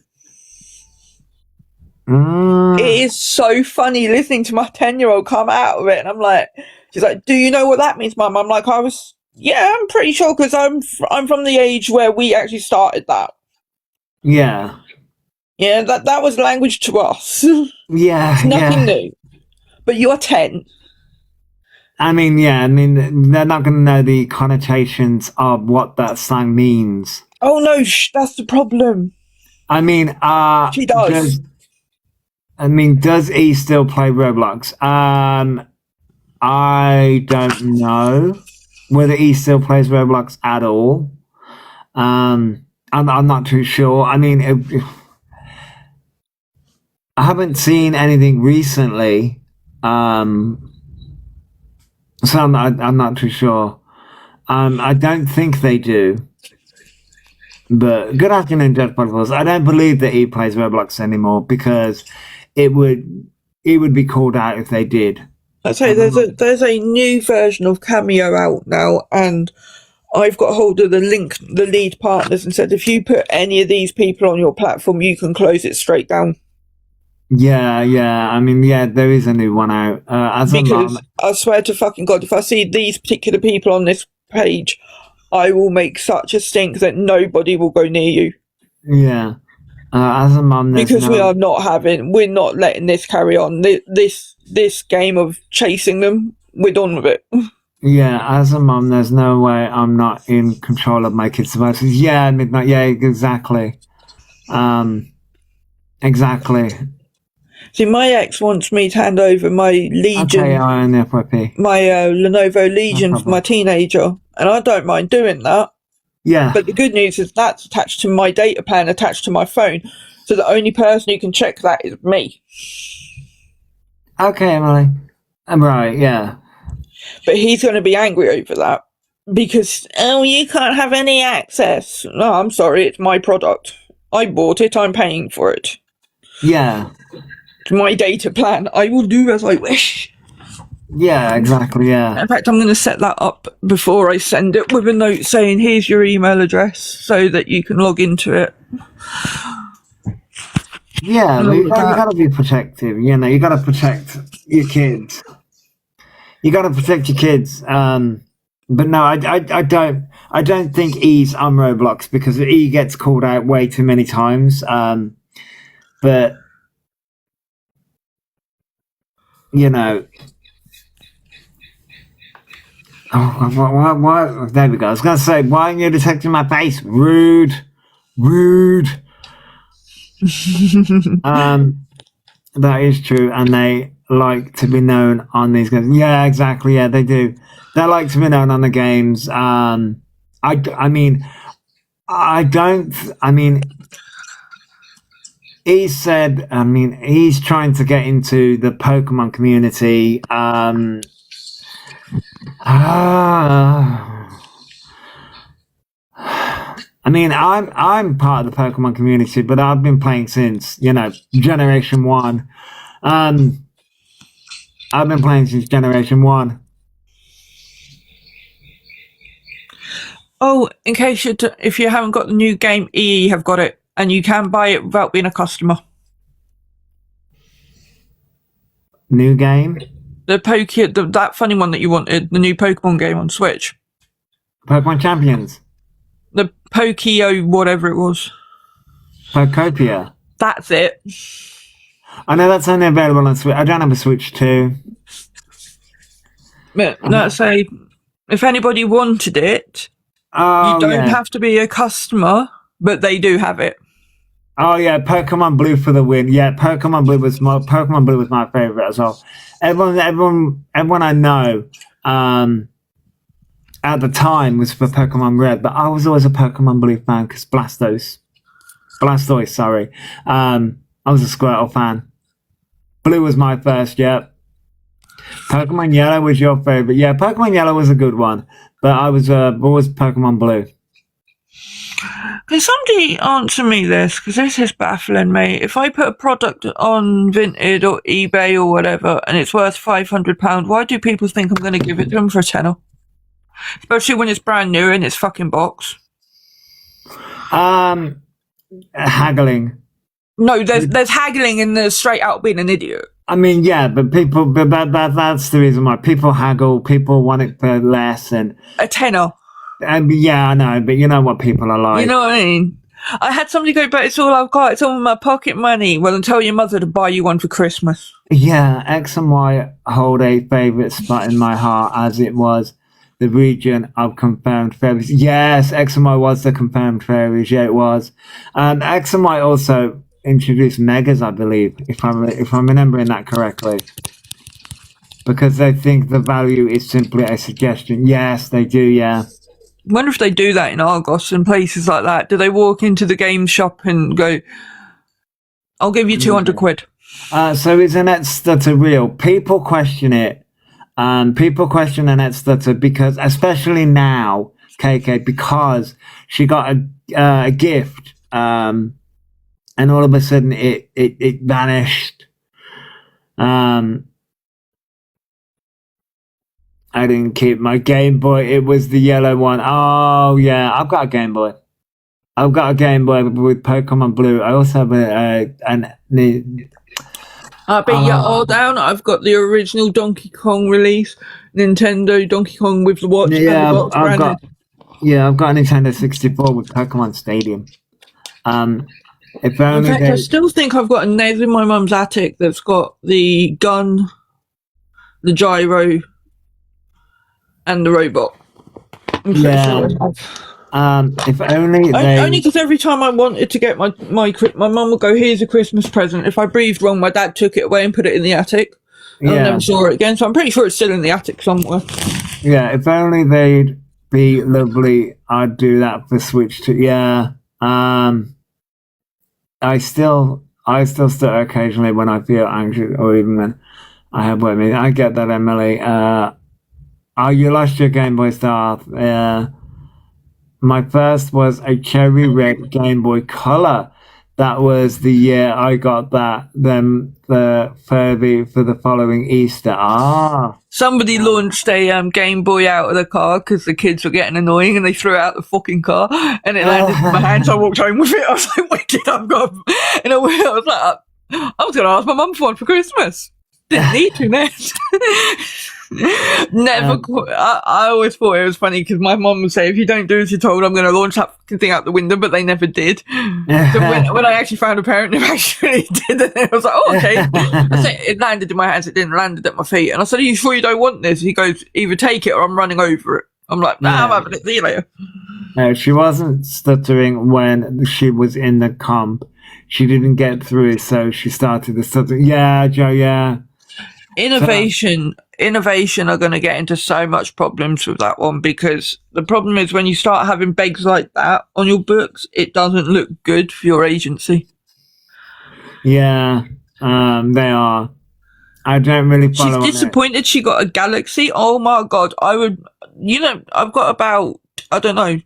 It is so funny listening to my 10-year-old come out of it, and I'm like, she's like, "Do you know what that means, Mum?" I'm like, yeah, I'm pretty sure because I'm from the age where we actually started that. Yeah. Yeah, that was language to us. Yeah, it's nothing new. But you're 10. I mean, yeah, I mean, they're not going to know the connotations of what that slang means. Oh no, that's the problem. I mean, she does. Does E still play Roblox? I don't know. whether he still plays Roblox at all. I'm not too sure. I mean, I haven't seen anything recently, so I'm not too sure. I don't think they do. But good afternoon, Judge Potterfuls. I don't believe that he plays Roblox anymore because it would be called out if they did. I say there's a new version of Cameo out now, and I've got hold of the lead partners, and said if you put any of these people on your platform, you can close it straight down. Yeah. I mean, yeah, there is a new one out. Because I swear to fucking God, if I see these particular people on this page, I will make such a stink that nobody will go near you. Yeah. As a mum, because we're not letting this carry on. This game of chasing them, we're done with it. Yeah, as a mum, there's no way I'm not in control of my kids' devices. Yeah, midnight. Yeah, exactly. Exactly. See, my ex wants me to hand over my Legion, my Lenovo Legion for my teenager, and I don't mind doing that. Yeah. But the good news is that's attached to my data plan, attached to my phone, so the only person who can check that is me. Okay, Emily. I'm right, yeah. But he's going to be angry over that because, you can't have any access. No, I'm sorry, it's my product. I bought it, I'm paying for it. Yeah. It's my data plan. I will do as I wish. Yeah, exactly, yeah. In fact, I'm going to set that up before I send it with a note saying, here's your email address so that you can log into it. Yeah, you got to be protective. You know, you got to protect your kids. You got to protect your kids. But no, I don't think E's on Roblox because E gets called out way too many times. But you know. Oh, what? There we go. I was going to say, why aren't you detecting my face? Rude. That is true, and they like to be known on these games. Yeah, exactly. Yeah, they do. They like to be known on the games. He said, he's trying to get into the Pokemon community. I'm part of the Pokemon community, but I've been playing since, Generation 1. I've been playing since Generation 1. Oh, in case if you haven't got the new game, EE have got it, and you can buy it without being a customer. New game? That funny one that you wanted, the new Pokemon game on Switch. Pokemon Champions. The Pokio, whatever it was. Pokopia. That's it. I know that's only available on Switch. I don't have a Switch 2. But let's say, if anybody wanted it, you don't have to be a customer, but they do have it. Oh yeah, Pokemon Blue for the win. Yeah, Pokemon Blue was my favorite as well. Everyone I know at the time was for Pokemon Red, but I was always a Pokemon Blue fan because Blastoise, sorry. I was a Squirtle fan. Blue was my first, yeah. Pokemon Yellow was your favorite. Yeah, Pokemon Yellow was a good one, but I was always Pokemon Blue. Can somebody answer me this? Because this is baffling me. If I put a product on Vinted or eBay or whatever, and it's worth £500, why do people think I'm going to give it to them for a tenner? Especially when it's brand new in its fucking box. Haggling. No, there's haggling and there's straight out being an idiot. I mean, yeah, but that's the reason why people haggle. People want it for less and a tenner. Yeah, I know, but you know what people are like. You know what I mean? I had somebody go, but it's all I've got. It's all my pocket money. Well, then tell your mother to buy you one for Christmas. Yeah, X and Y hold a favourite spot in my heart, as it was the region of confirmed fairies. Yes, X and Y was the confirmed fairies. Yeah, it was. X and Y also introduced Megas, I believe, if I'm remembering that correctly. because they think the value is simply a suggestion. Yes, they do, yeah. I wonder if they do that in Argos and places like that. Do they walk into the game shop and go, I'll give you 200 quid? So is a net stutter real? People question it. People question a net stutter because, especially now, KK, because she got a gift, and all of a sudden it vanished. I didn't keep my Game Boy. It was the yellow one. Oh yeah, I've got a Game Boy. I've got a Game Boy with Pokemon Blue. I also have I bet you're all down. I've got the original Donkey Kong release, Nintendo Donkey Kong with the watch. yeah, and the box I've branded. I've got a Nintendo 64 with Pokemon Stadium. If In only fact, I still think I've got a NES in my mum's attic that's got the gun, the gyro, and the robot. I'm pretty Yeah. sure I have. if only they. Only because every time I wanted to get my mum would go, here's a Christmas present. If I breathed wrong, my dad took it away and put it in the attic. And I Yeah. never saw it again, so I'm pretty sure it's still in the attic somewhere. Yeah, if only they'd be lovely, I'd do that for Switch 2. Yeah. I still stutter occasionally when I feel anxious, or even when I have what I mean. I get that, Emily. You lost your Game Boy Star. My first was a cherry red Game Boy Color. That was the year I got that. Then the Furby for the following Easter. Somebody launched a Game Boy out of the car because the kids were getting annoying and they threw it out the fucking car and it landed in my hands. I walked home with it. I was like, wicked, I've got. And I was like, I was going to ask my mum for one for Christmas. Didn't need to next. Never. I always thought it was funny because my mum would say, if you don't do as you're told, I'm going to launch that fucking thing out the window, but they never did. So when I actually found a parent who actually did it, I was like, oh, okay. I said, it landed in my hands, it didn't land at my feet. And I said, are you sure you don't want this? He goes, either take it or I'm running over it. I'm like, nah, I'm having it. See you later. No, she wasn't stuttering when she was in the comp. She didn't get through it, so she started the stuttering. Yeah, Joe, yeah. Innovation are going to get into so much problems with that one because the problem is when you start having begs like that on your books, it doesn't look good for your agency. Yeah, they are. I don't really follow. She's disappointed she got a Galaxy. Oh my God. I've got about, I don't know,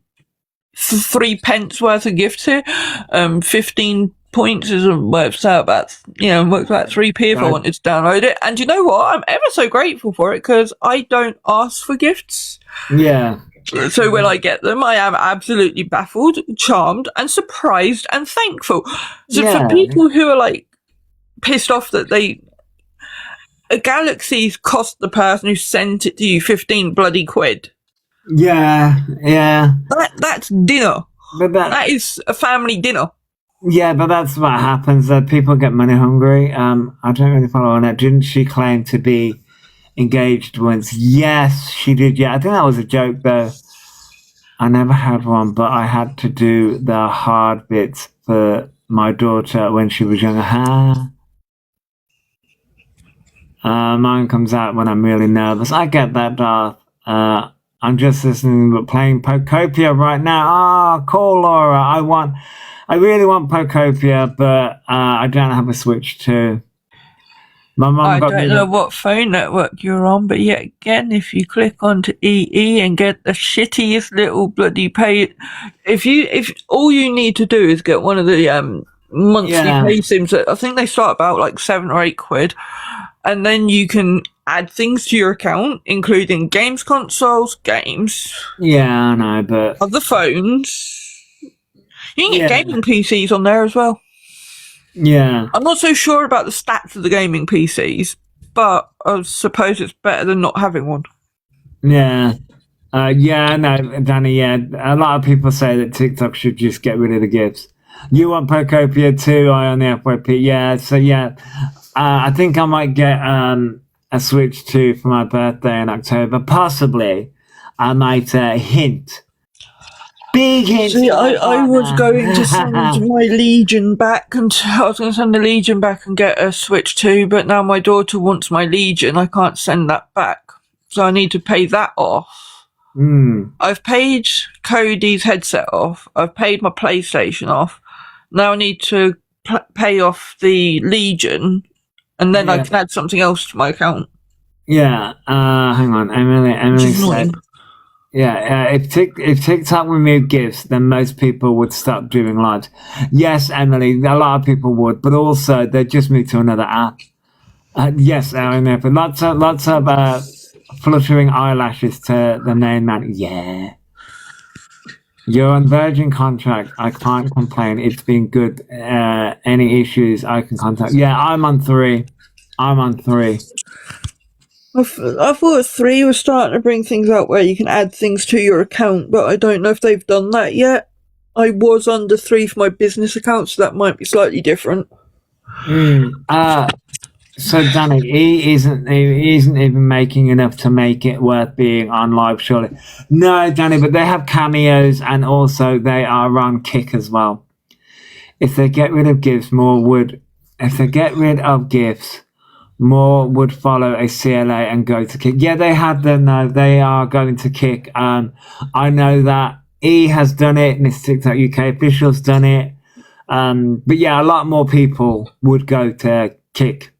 3 pence worth of gifts here. 15 points is works out about 3p if I wanted to download it. And you know what? I'm ever so grateful for it because I don't ask for gifts. Yeah. So when I get them, I am absolutely baffled, charmed, and surprised and thankful. So for people who are like pissed off that a Galaxy's cost the person who sent it to you 15 bloody quid. Yeah. That's dinner. But that is a family dinner. Yeah, but that's what happens. People get money hungry. I don't really follow on it. Didn't she claim to be engaged once? Yes, she did. Yeah, I think that was a joke though. I never had one, but I had to do the hard bits for my daughter when she was younger. Mine comes out when I'm really nervous. I get that, Darth. I'm just listening, but playing Pokopia right now. Cool, Laura. I really want Pokopia, but I don't have a Switch 2. My mum I got don't know what phone network you're on, but yet again, if you click onto EE and get the shittiest little bloody pay, if all you need to do is get one of the monthly pay sims, I think they start about like 7 or 8 quid, and then you can add things to your account, including games consoles, games. Yeah, I know, but other phones. You can get gaming PCs on there as well. Yeah. I'm not so sure about the stats of the gaming PCs, but I suppose it's better than not having one. Yeah. No, Danny, a lot of people say that TikTok should just get rid of the gifts. You want Pokopia too, I on the FYP. Yeah, so I think I might get a Switch 2 for my birthday in October. Possibly. I might hint Big hints. See, I was going to send my Legion back, and I was going to send the Legion back and get a Switch 2, but now my daughter wants my Legion. I can't send that back, so I need to pay that off. I've paid Cody's headset off. I've paid my PlayStation off. Now I need to pay off the Legion, and then I can add something else to my account. Yeah. Hang on. Emily said. Yeah, if TikTok removed GIFs, then most people would stop doing lives. Yes, Emily, a lot of people would, but also they'd just move to another app. Yes, Aaron, but lots of fluttering eyelashes to the main man. Yeah. You're on Virgin contract. I can't complain. It's been good. Any issues I can contact. Yeah, I'm on 3. I thought 3 was starting to bring things out where you can add things to your account, but I don't know if they've done that yet. I was under 3 for my business account, so that might be slightly different. So Danny, he isn't even making enough to make it worth being on live, surely. No, Danny, but they have cameos, and also they are on Kick as well. If they get rid of GIFs, more would follow a CLA and go to Kick. Yeah, they have them now. They are going to Kick. I know that E has done it, and it's TikTok UK officials done it. But yeah, a lot more people would go to Kick.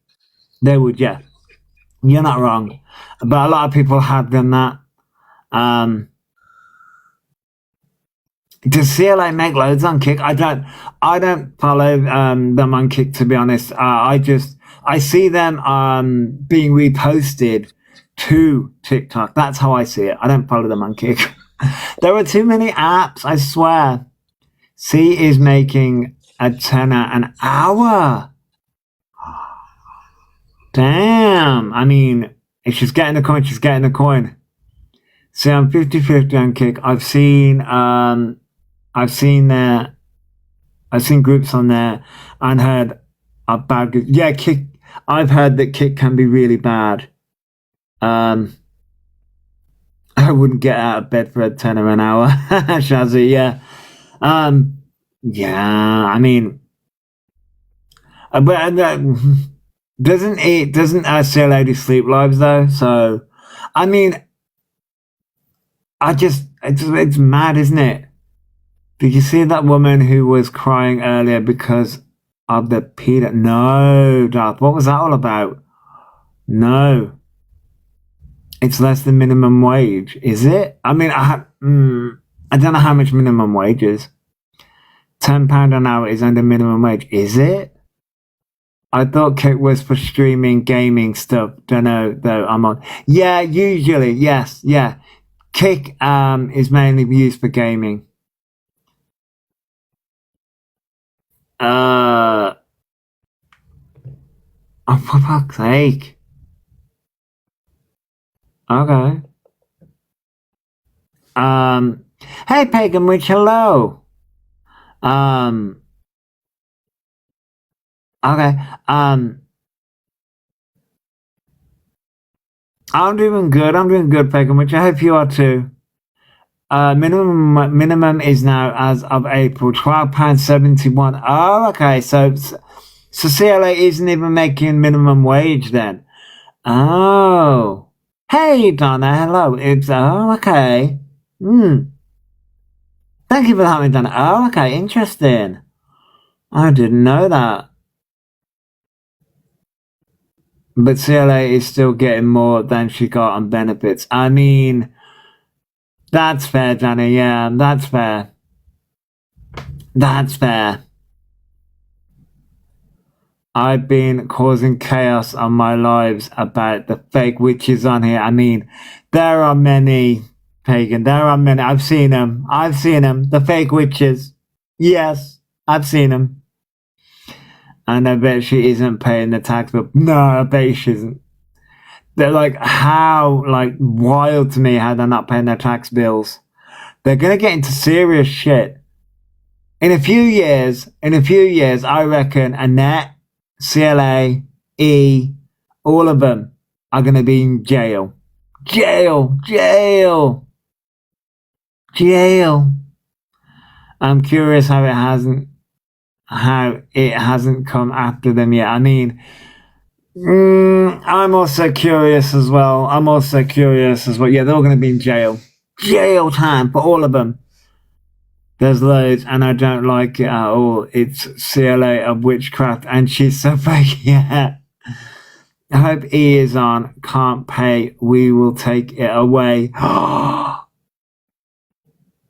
They would, yeah. You're not wrong. But a lot of people have done that. Does CLA make loads on Kick? I don't follow them on Kick, to be honest. I see them being reposted to TikTok. That's how I see it. I don't follow them on Kick. There are too many apps, I swear. C is making a tenner an hour. Damn. I mean, if she's getting the coin, she's getting the coin. See, I'm 50-50 on Kick. I've seen groups on there and heard a bad group. Yeah, Kick. I've heard that Kick can be really bad. I wouldn't get out of bed for a tenner an hour. Shazzy, yeah. Yeah, I mean, but doesn't CLA do sleep lives though? So, I mean, it's mad, isn't it? Did you see that woman who was crying earlier because of the pedo? No, Darth. What was that all about? No. It's less than minimum wage, is it? I mean, I don't know how much minimum wage is. £10 an hour is under minimum wage, is it? I thought Kick was for streaming gaming stuff. Don't know though. I'm on. Yeah, usually, yes, yeah. Kick is mainly used for gaming. Oh, for fuck's sake. Okay. Hey, Pagan Witch, hello. Okay. I'm doing good, Pagan Witch. I hope you are too. Minimum is now, as of April, £12.71. Oh, okay. So CLA isn't even making minimum wage then. Oh. Hey, Donna. Hello. It's, okay. Thank you for having done it. Oh, okay. Interesting. I didn't know that. But CLA is still getting more than she got on benefits. I mean, that's fair, Danny. Yeah, that's fair. That's fair. I've been causing chaos on my lives about the fake witches on here. I mean, there are many, Pagan. There are many. I've seen them. The fake witches. Yes, I've seen them. And I bet she isn't paying the tax bill. No, I bet she isn't. They're like, wild to me how they're not paying their tax bills. They're going to get into serious shit. In a few years, I reckon Annette, CLA, E, all of them are going to be in jail. Jail. I'm curious how it hasn't come after them yet. I mean, I'm also curious as well. Yeah, they're all going to be in jail. Jail time for all of them. There's loads, and I don't like it at all. It's CLA of witchcraft, and she's so fake. Yeah. I hope E is on. Can't pay. We will take it away.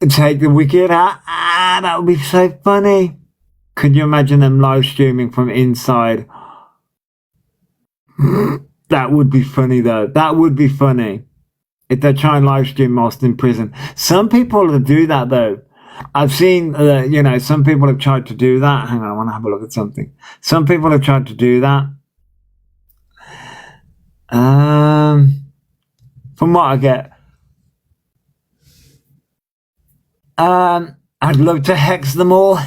Take the wicked out. That would be so funny. Could you imagine them live streaming from inside? That would be funny, though. That would be funny if they're trying to live stream whilst in prison. Some people do that, though. I've seen, some people have tried to do that. Hang on, I want to have a look at something. Some people have tried to do that. From what I get, I'd love to hex them all.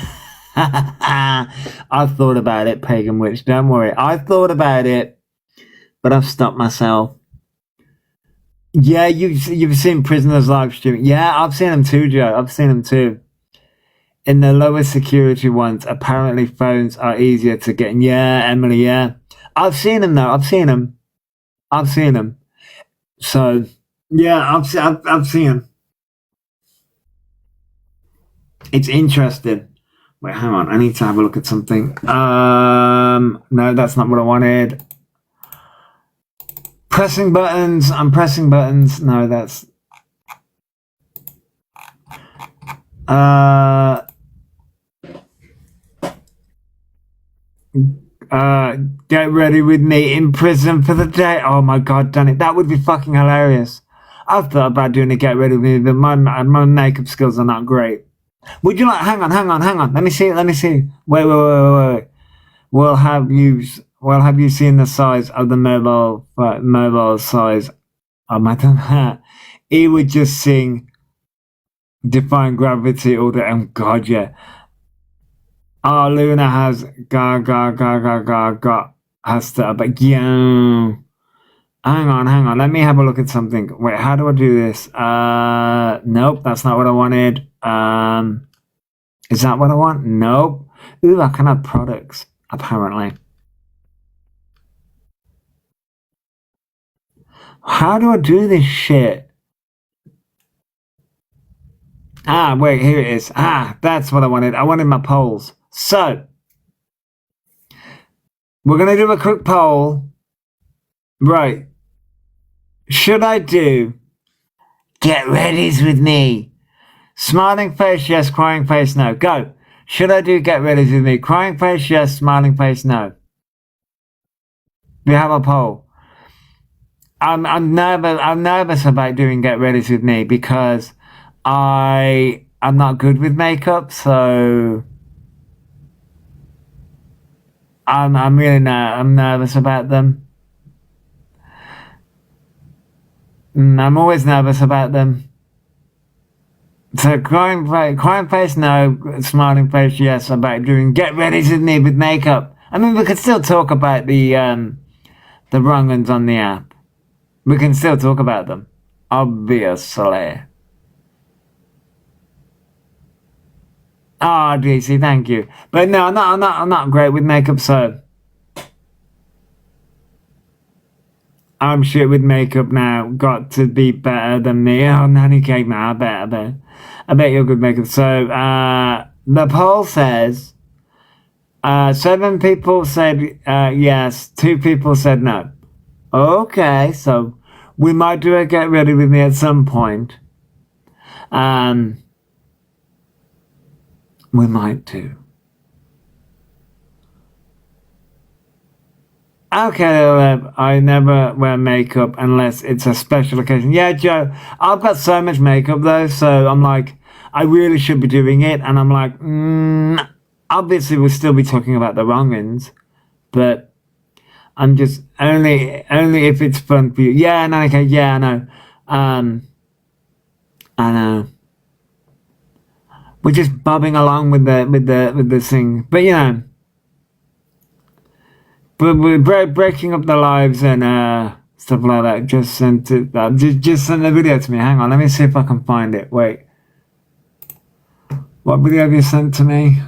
I've thought about it, Pagan Witch. Don't worry. I've thought about it, but I've stopped myself. Yeah, you've seen prisoners live streaming. Yeah, I've seen them too, Joe. I've seen them too. In the lower security ones, apparently phones are easier to get in. Yeah, Emily, yeah. I've seen them, though. I've seen them. So, yeah, I've seen them. It's interesting. Wait, hang on. I need to have a look at something. No, that's not what I wanted. Pressing buttons. I'm pressing buttons. No, that's... Get ready with me in prison for the day. Oh my god, done it. That would be fucking hilarious. I've thought about doing a get ready with me, but my makeup skills are not great. Would you like... Hang on. Let me see. Wait. We'll have you seen the size of the mobile size of my hat? He would just sing Defying Gravity all the... Oh god, yeah. Oh, Luna has has to, but yeah. Hang on. Let me have a look at something. Wait, how do I do this? Nope, that's not what I wanted. Is that what I want? Nope. Ooh, I can add products, apparently. How do I do this shit? Wait, here it is. That's what I wanted. I wanted my polls. So, we're going to do a quick poll. Right. Should I do get readies with me? Smiling face, yes. Crying face, no. Go. Should I do get readies with me? Crying face, yes. Smiling face, no. We have a poll. I'm nervous about doing get readies with me because I'm not good with makeup, so I'm nervous about them. I'm always nervous about them. So crying face, no. Smiling face, yes. About doing get ready with me with makeup. I mean, we could still talk about the wrong ones on the app. We can still talk about them, obviously. DC, thank you. But no, I'm not great with makeup, so I'm shit with makeup now. Got to be better than me. Oh, nanny cake, now I bet you're good makeup. So the poll says 7 people said yes, 2 people said no. Okay, so we might do a get ready with me at some point. We might do. Okay, I never wear makeup unless it's a special occasion. Yeah, Joe, I've got so much makeup though, so I'm like, I really should be doing it, and I'm like, obviously we'll still be talking about the wrong ones, but I'm just only if it's fun for you. Yeah, no, okay, yeah, I know. I know. We're just bobbing along with the thing, but you know, but we're breaking up the lives and stuff like that. Just send it. Just send the video to me. Hang on, let me see if I can find it. Wait. What video have you sent to me?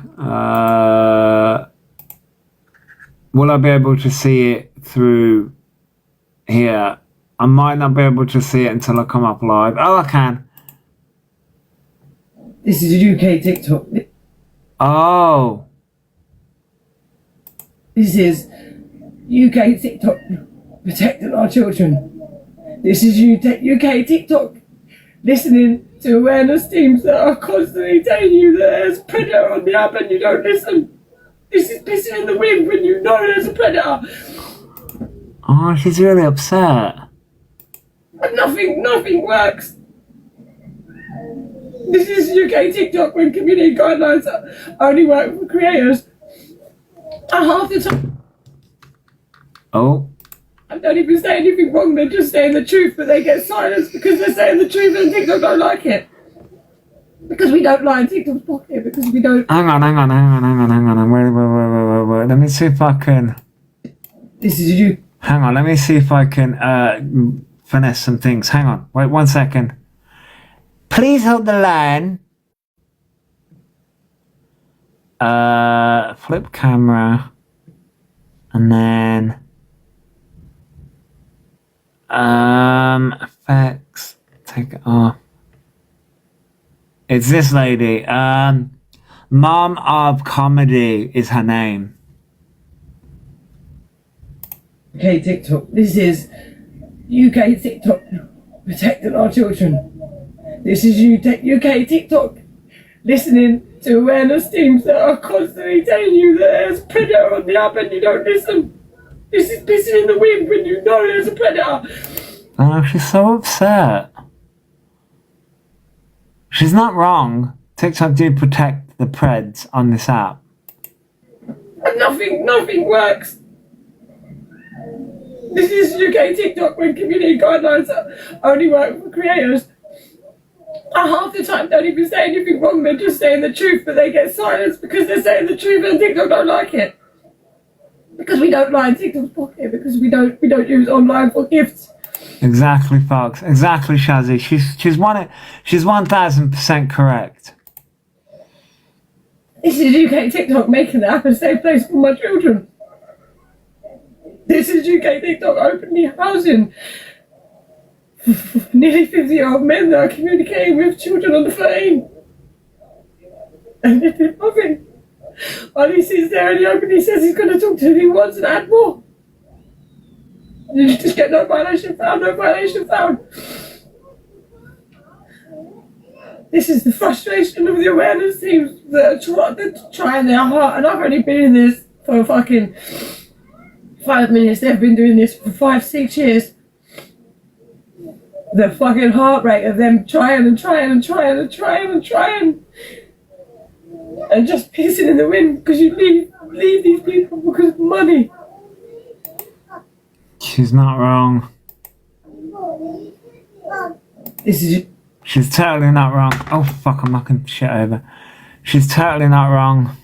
Will I be able to see it through here? I might not be able to see it until I come up live. Oh, I can. This is UK TikTok. Oh. This is UK TikTok protecting our children. This is UK TikTok listening to awareness teams that are constantly telling you that there's a predator on the app and you don't listen. This is pissing in the wind when you know there's a predator. Oh, she's really upset. And nothing works. This is UK TikTok when community guidelines only work for creators. And half the time, Oh. I don't even say anything wrong, they're just saying the truth, but they get silenced because they're saying the truth and TikTok don't like it. Because we don't lie in TikTok's pocket, because we don't. Hang on. Wait. Let me see if I can. This is you. Hang on, let me see if I can finesse some things. Hang on. Wait 1 second. Please hold the line. Flip camera. And then effects. Take it off. It's this lady. Mom of Comedy is her name. UK TikTok. This is UK TikTok protecting our children. This is UK TikTok listening to awareness teams that are constantly telling you that there's a predator on the app and you don't listen. This is pissing in the wind when you know there's a predator. Oh, she's so upset. She's not wrong. TikTok do protect the preds on this app. And nothing works. This is UK TikTok when community guidelines only work for creators. And half the time don't even say anything wrong, they're just saying the truth, but they get silenced because they're saying the truth and TikTok don't like it. Because we don't lie in TikTok's pocket, because we don't use online for gifts. Exactly, folks. Exactly, Shazzy. She's 1000% correct. This is UK TikTok making the app a safe place for my children. This is UK TikTok openly housing nearly 50-year-old men that are communicating with children on the phone. And they did nothing. Ollie sits there and he openly says he's going to talk to who he wants and add more. You just get no violation found. This is the frustration of the awareness teams that are trying their heart, and I've only been in this for fucking 5 minutes. They've been doing this for 5-6 years. The fucking heart rate of them trying and just pissing in the wind because you leave these people because of money. She's not wrong. This is She's totally not wrong. Oh, fuck, I'm knocking shit over. She's totally not wrong.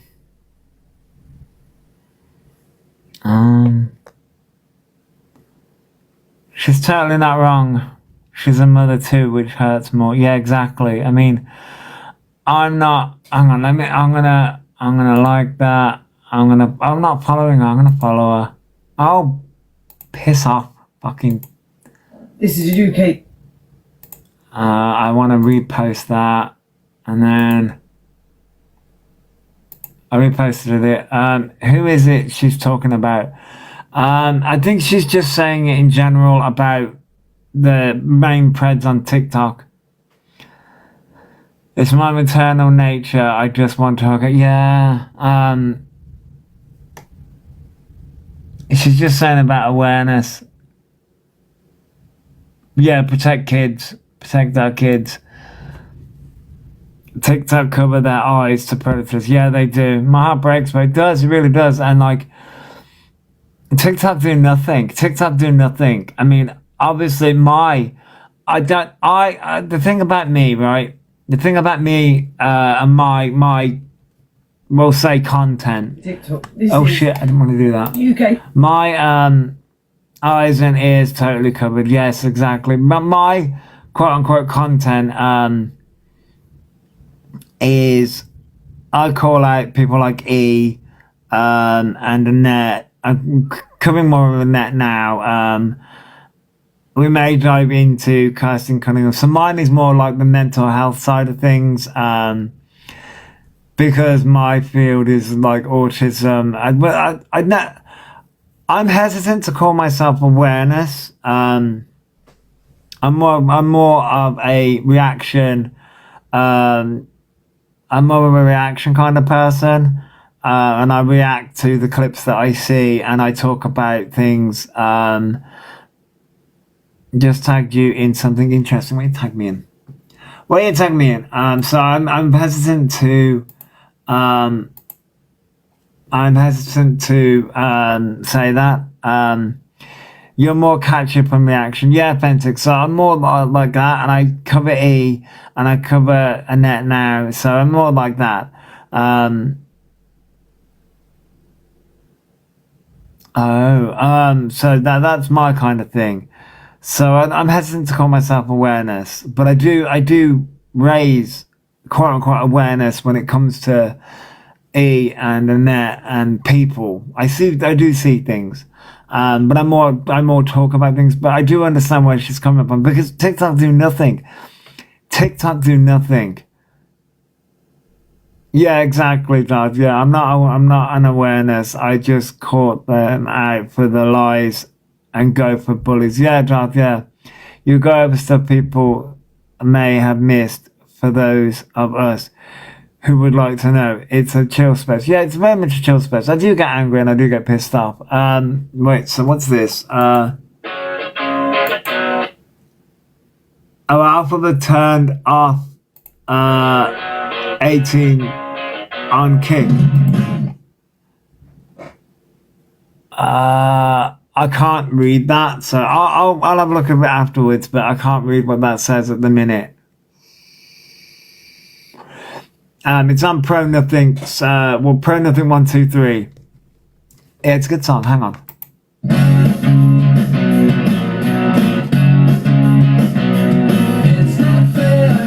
She's totally not wrong. She's a mother too, which hurts more. Yeah, exactly. I mean, I'm not. Hang on. I'm gonna like that. I'm not following her. I'm gonna follow her. Oh, piss off, fucking. This is UK. I want to repost that, and then I reposted it. Who is it she's talking about? I think she's just saying it in general about the main preds on TikTok. It's my maternal nature. I just want to hook it. Yeah. She's just saying about awareness. Yeah, protect kids. Protect our kids. TikTok cover their eyes to predators. Yeah, they do. My heart breaks, but it does. It really does. And like, TikTok do nothing. I mean, obviously the thing about me, right? The thing about me and my we'll say content. TikTok. Shit, I didn't want to do that. UK. My eyes and ears totally covered. Yes, exactly. But my quote unquote content is I call out people like E and Annette. I'm covering more of Annette now. We may dive into Kirsten Cunningham. So mine is more like the mental health side of things. Because my field is like autism. I'm hesitant to call myself awareness. I'm more of a reaction. I'm more of a reaction kind of person, and I react to the clips that I see, and I talk about things. Just tagged you in something interesting. What you tag me in? What you tag me in? So I'm hesitant to. I'm hesitant to say that. You're more catch up and reaction. Yeah, authentic. So I'm more like that, and I cover E and I cover Annette now. So I'm more like that. So that's my kind of thing. So I'm hesitant to call myself awareness, but I do raise quote unquote awareness when it comes to E and Annette and people. I do see things. But I more talk about things, but I do understand where she's coming from because TikTok do nothing. Yeah, exactly, Dad. Yeah, I'm not an awareness. I just caught them out for the lies and go for bullies. Yeah, Dad. Yeah, you go over stuff people may have missed for those of us who would like to know. It's a chill space. Yeah, it's very much a chill space. I do get angry and I do get pissed off. Wait, so what's this? Alphabet turned off 18 on Kick. I can't read that, so I'll have a look at it afterwards, but I can't read what that says at the minute. It's on Pro Nothing. Pro Nothing 123. Yeah, it's a good song. Hang on. It's not fair.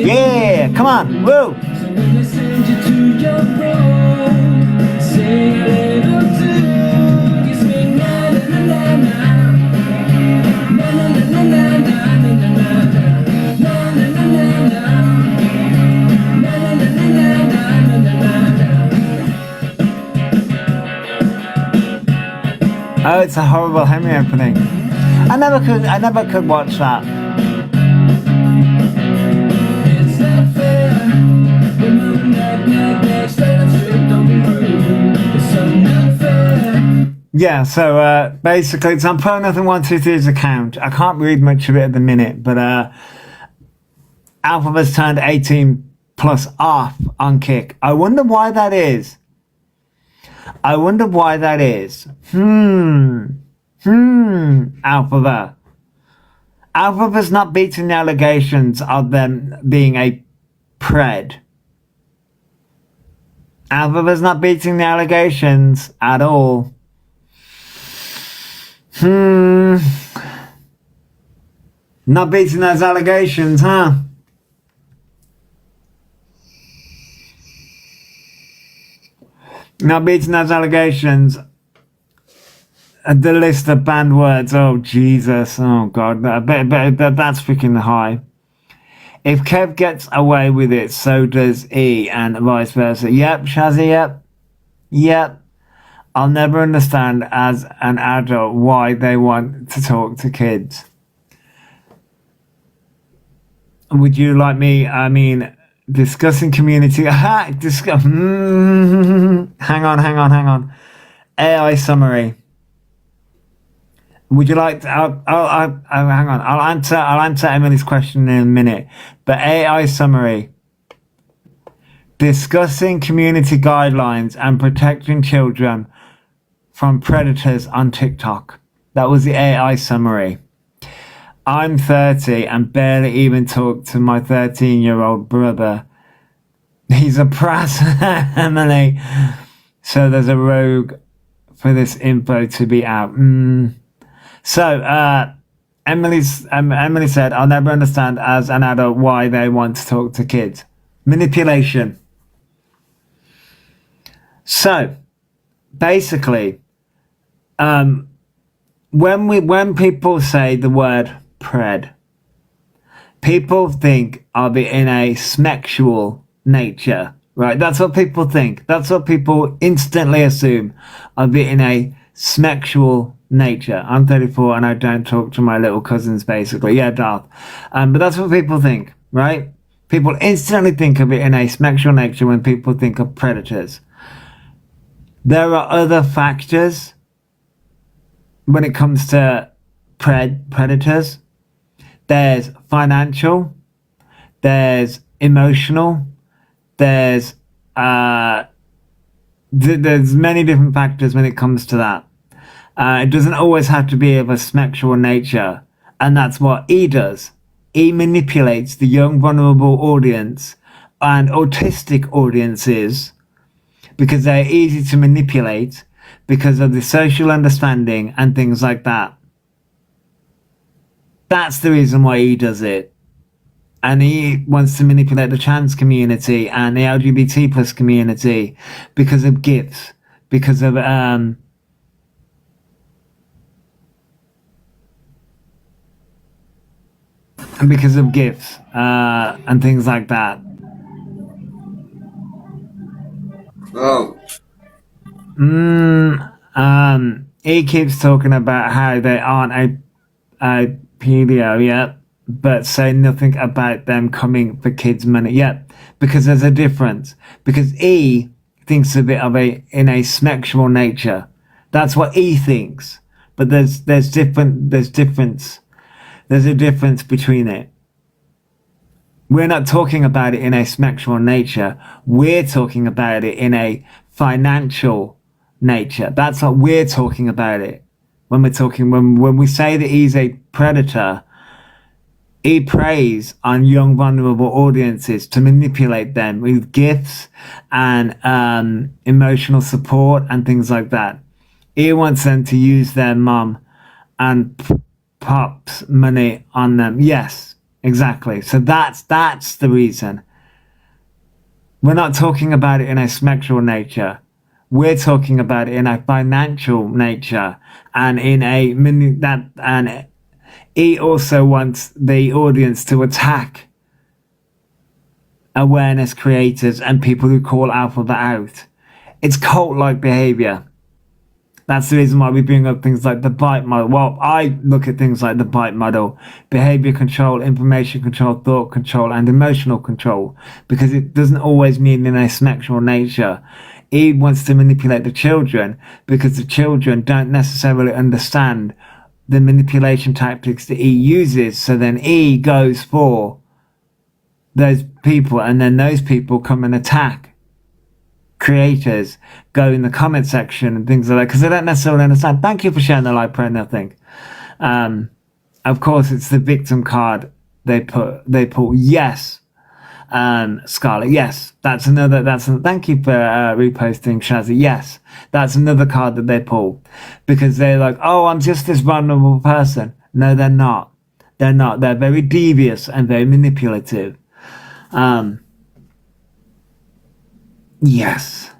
Yeah, come on, woo! So when they send you to your room, sing a little tune, you sing na na na na na na na na na na. Oh, it's a horrible Henry opening. I never could watch that. Yeah, so basically it's on Pro Nothing 123's account. I can't read much of it at the minute, but Alphabet's turned 18 plus off on Kick. I wonder why that is. Alphabet. Alphabet's not beating the allegations of them being a pred. Alphabet's not beating the allegations at all. Not beating those allegations, huh? Not beating those allegations. The list of banned words. Oh, Jesus. Oh, God. That's freaking high. If Kev gets away with it, so does E, and vice versa. Yep, Shazzy, yep. I'll never understand as an adult why they want to talk to kids. Would you like me, discussing community... Hang on. AI summary. Would you like to... hang on. I'll answer Emily's question in a minute. But AI summary. Discussing community guidelines and protecting children from predators on TikTok. That was the AI summary. I'm 30 and barely even talk to my 13-year-old brother. He's a pras, Emily. So there's a rogue for this info to be out. So, Emily said, I'll never understand as an adult why they want to talk to kids. Manipulation. So, basically, when people say the word pred, people think of it in a sexual nature, right? That's what people think. That's what people instantly assume of it in a sexual nature. I'm 34 and I don't talk to my little cousins, basically. Yeah, Darth. But that's what people think, right? People instantly think of it in a sexual nature when people think of predators. There are other factors when it comes to predators. There's financial, there's emotional, there's many different factors when it comes to that. It doesn't always have to be of a sexual nature, and that's what E does. E manipulates the young, vulnerable audience and autistic audiences because they're easy to manipulate because of the social understanding and things like that. That's the reason why he does it. And he wants to manipulate the trans community and the LGBT plus community because of gifts, because of and because of gifts and things like that. Oh. He keeps talking about how they aren't a pedo yet, but say nothing about them coming for kids' money yet, because there's a difference. Because E thinks of it in a sexual nature. That's what E thinks. But there's a difference between it. We're not talking about it in a sexual nature. We're talking about it in a financial nature. That's what we're talking about it. When we say that he's a predator, he preys on young, vulnerable audiences to manipulate them with gifts and emotional support and things like that. He wants them to use their mum and pop's money on them. Yes, exactly. So that's the reason. We're not talking about it in a sexual nature. We're talking about it in a financial nature and in and he also wants the audience to attack awareness creators and people who call alphabet out. It's cult-like behavior. That's the reason why we bring up things like the BITE model. Well, I look at things like the BITE model: behavior control, information control, thought control, and emotional control, because it doesn't always mean in a sexual nature. He wants to manipulate the children because the children don't necessarily understand the manipulation tactics that he uses. So then he goes for those people, and then those people come and attack creators, go in the comment section and things like that, because they don't necessarily understand. Thank you for sharing the live prayer, nothing. Of course, it's the victim card they pull. Yes. Scarlett, yes, thank you for reposting, Shazzy. Yes, that's another card that they pull because they're like, oh, I'm just this vulnerable person. No, they're not. They're very devious and very manipulative. Yes.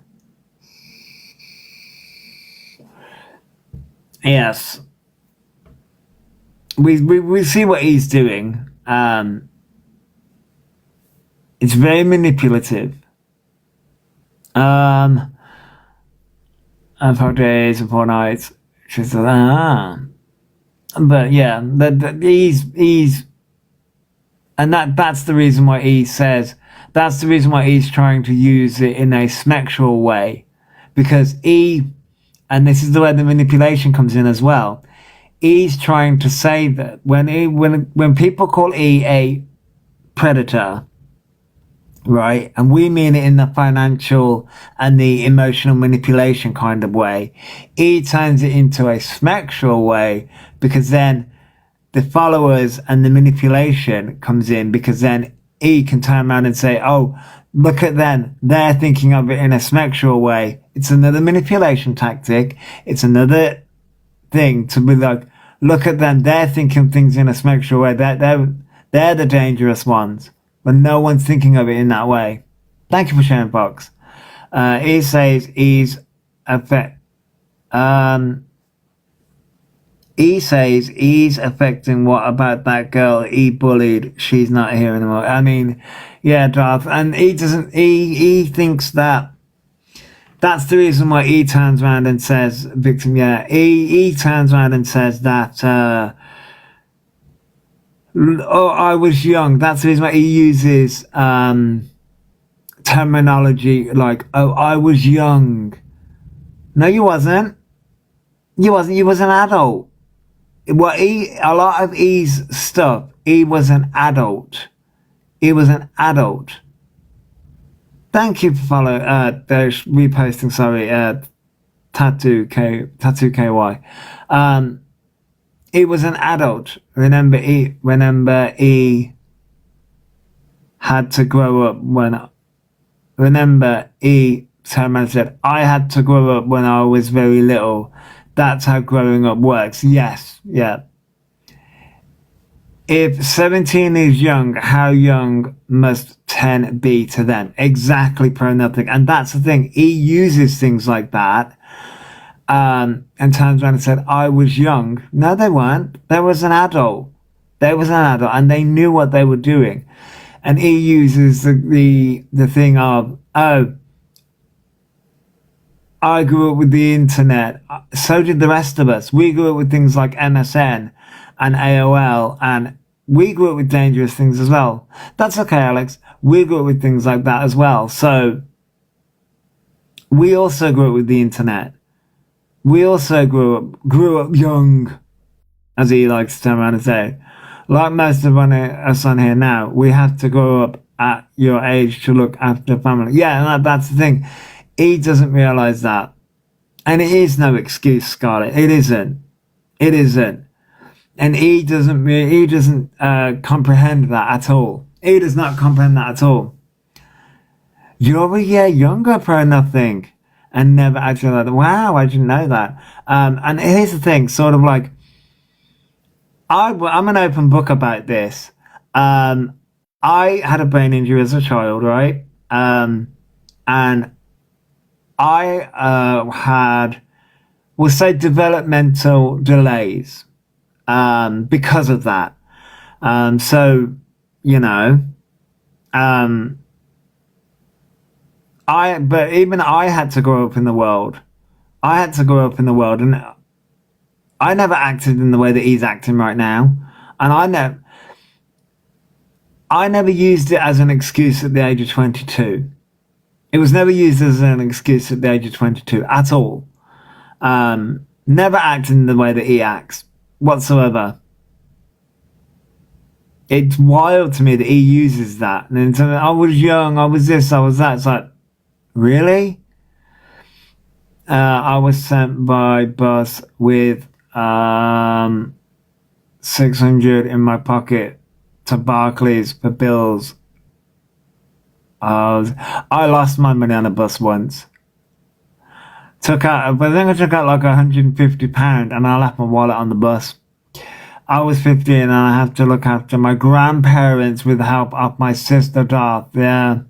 We see what he's doing. It's very manipulative. And for days and 4 nights, she's like, but yeah, he's, and that's the reason why he says, that's the reason why he's trying to use it in a sexual way, because and this is the way the manipulation comes in as well. He's trying to say that when people call E a predator, right, and we mean it in the financial and the emotional manipulation kind of way, he turns it into a sexual way, because then the followers and the manipulation comes in, because then he can turn around and say, oh, look at them, they're thinking of it in a sexual way. It's another manipulation tactic. It's another thing to be like, look at them. They're thinking things in a sexual way. They're the dangerous ones. But no one's thinking of it in that way. Thank you for sharing, Fox. He says he's affecting. What about that girl he bullied? She's not here anymore. I mean, yeah, Darth. And he thinks that that's the reason why he turns around and says, victim, yeah. He turns around and says that, oh, I was young. That's the reason why he uses, terminology like, oh, I was young. No, you wasn't. You was an adult. Well, a lot of E's stuff, he was an adult. He was an adult. Thank you for reposting, sorry, Tattoo KY. He was an adult. Remember he had to grow up Herman said, I had to grow up when I was very little. That's how growing up works. Yes, yeah. If 17 is young, how young must 10 be to them? Exactly, pro nothing. And that's the thing. He uses things like that. And turns around and said, I was young. No, they weren't. There was an adult. And they knew what they were doing. And he uses the thing of, oh, I grew up with the internet. So did the rest of us. We grew up with things like MSN and AOL, and we grew up with dangerous things as well. That's okay, Alex. We grew up with things like that as well. So we also grew up with the internet. We also grew up young, as he likes to turn around and say. Like most of us on here now, we have to grow up at your age to look after family. Yeah, and that's the thing. He doesn't realize that. And it is no excuse, Scarlett. It isn't. And he doesn't comprehend that at all. He does not comprehend that at all. You're a year younger, pro nothing. And never actually like, wow, I didn't know that. And here's the thing, sort of like, I'm an open book about this. I had a brain injury as a child, right? And I had, we'll say, developmental delays because of that. So, you know, but even I had to grow up in the world. And I never acted in the way that he's acting right now. And I never used it as an excuse at the age of 22. It was never used as an excuse at the age of 22 at all. Never acted in the way that he acts whatsoever. It's wild to me that he uses that. And then I was young, I was this, I was that. It's like, really? I was sent by bus with 600 in my pocket to Barclays for bills. I lost my money on a bus once. I think I took out like £150 and I left my wallet on the bus. I was 15 and I have to look after my grandparents with the help of my sister Darth. Yeah.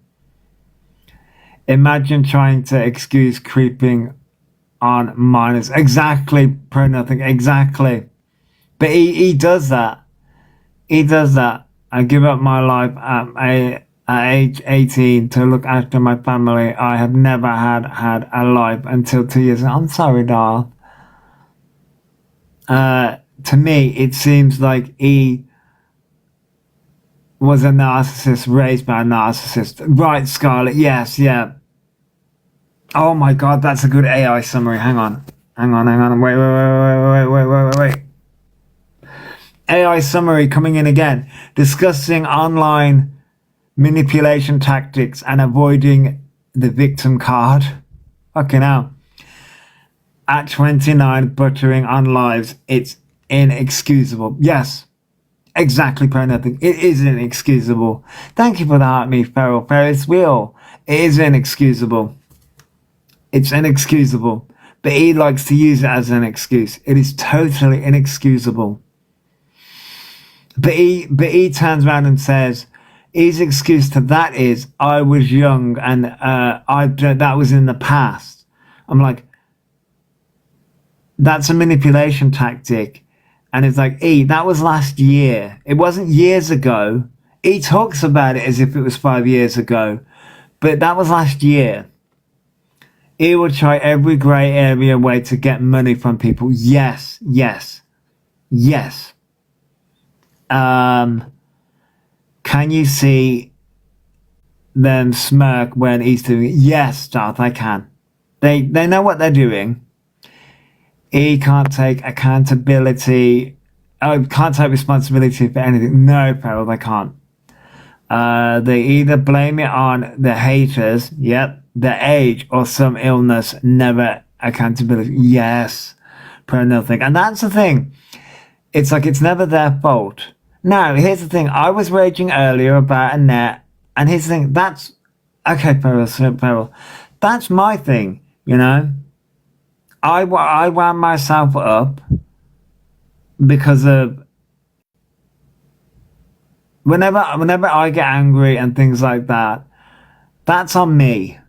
Imagine trying to excuse creeping on minors. Exactly, pro nothing. Exactly. But he does that. I give up my life at age 18 to look after my family. I have never had a life until 2 years ago. I'm sorry, Darth. To me, it seems like he was a narcissist, raised by a narcissist. Right, Scarlett, yes, yeah. Oh my god, that's a good AI summary. Hang on. Wait. AI summary coming in again. Discussing online manipulation tactics and avoiding the victim card. Fucking hell. At 29, buttering on lives. It's inexcusable. Yes. Exactly, pro nothing. It is inexcusable. Thank you for the heart, me, Ferris Wheel. It is inexcusable. It's inexcusable. but he likes to use it as an excuse. It is totally inexcusable. But he turns around and says, his excuse to that is, I was young and that was in the past. I'm like, that's a manipulation tactic. And it's like, that was last year. It wasn't years ago. He talks about it as if it was 5 years ago, but that was last year. He will try every grey area way to get money from people. Yes. Can you see them smirk when he's doing it? Yes, Darth, I can. They know what they're doing. He can't take accountability. Can't take responsibility for anything. No, Peril, they can't. They either blame it on the haters, the age, or some illness, never accountability. Yes, Peril, nothing. And that's the thing. It's like it's never their fault. Now, here's the thing. I was raging earlier about Annette, and here's the thing. That's okay, Peril. That's my thing, you know. I wound myself up because of whenever I get angry and things like that, that's on me.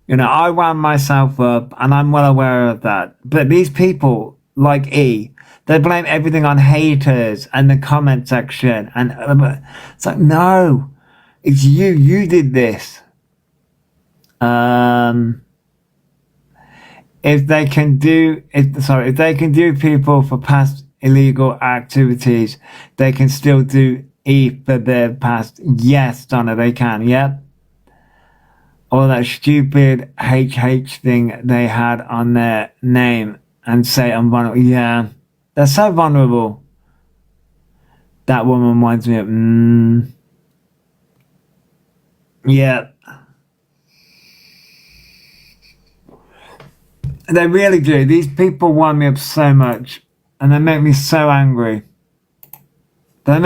You know, I wound myself up and I'm well aware of that. But these people like they blame everything on haters and the comment section. And it's like, no, it's you. You did this. If they can do people for past illegal activities, they can still do for their past. Yes, Donna, they can. Yep. Or that stupid HH thing they had on their name and say I'm vulnerable. Yeah, they're so vulnerable. That woman winds me up. Yeah. They really do. These people wind me up so much. And they make me so angry. But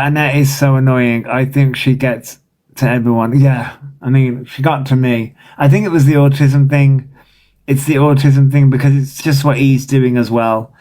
Annette is so annoying. I think she gets to everyone. Yeah, I mean, she got to me. I think it was the autism thing. It's the autism thing because it's just what he's doing as well.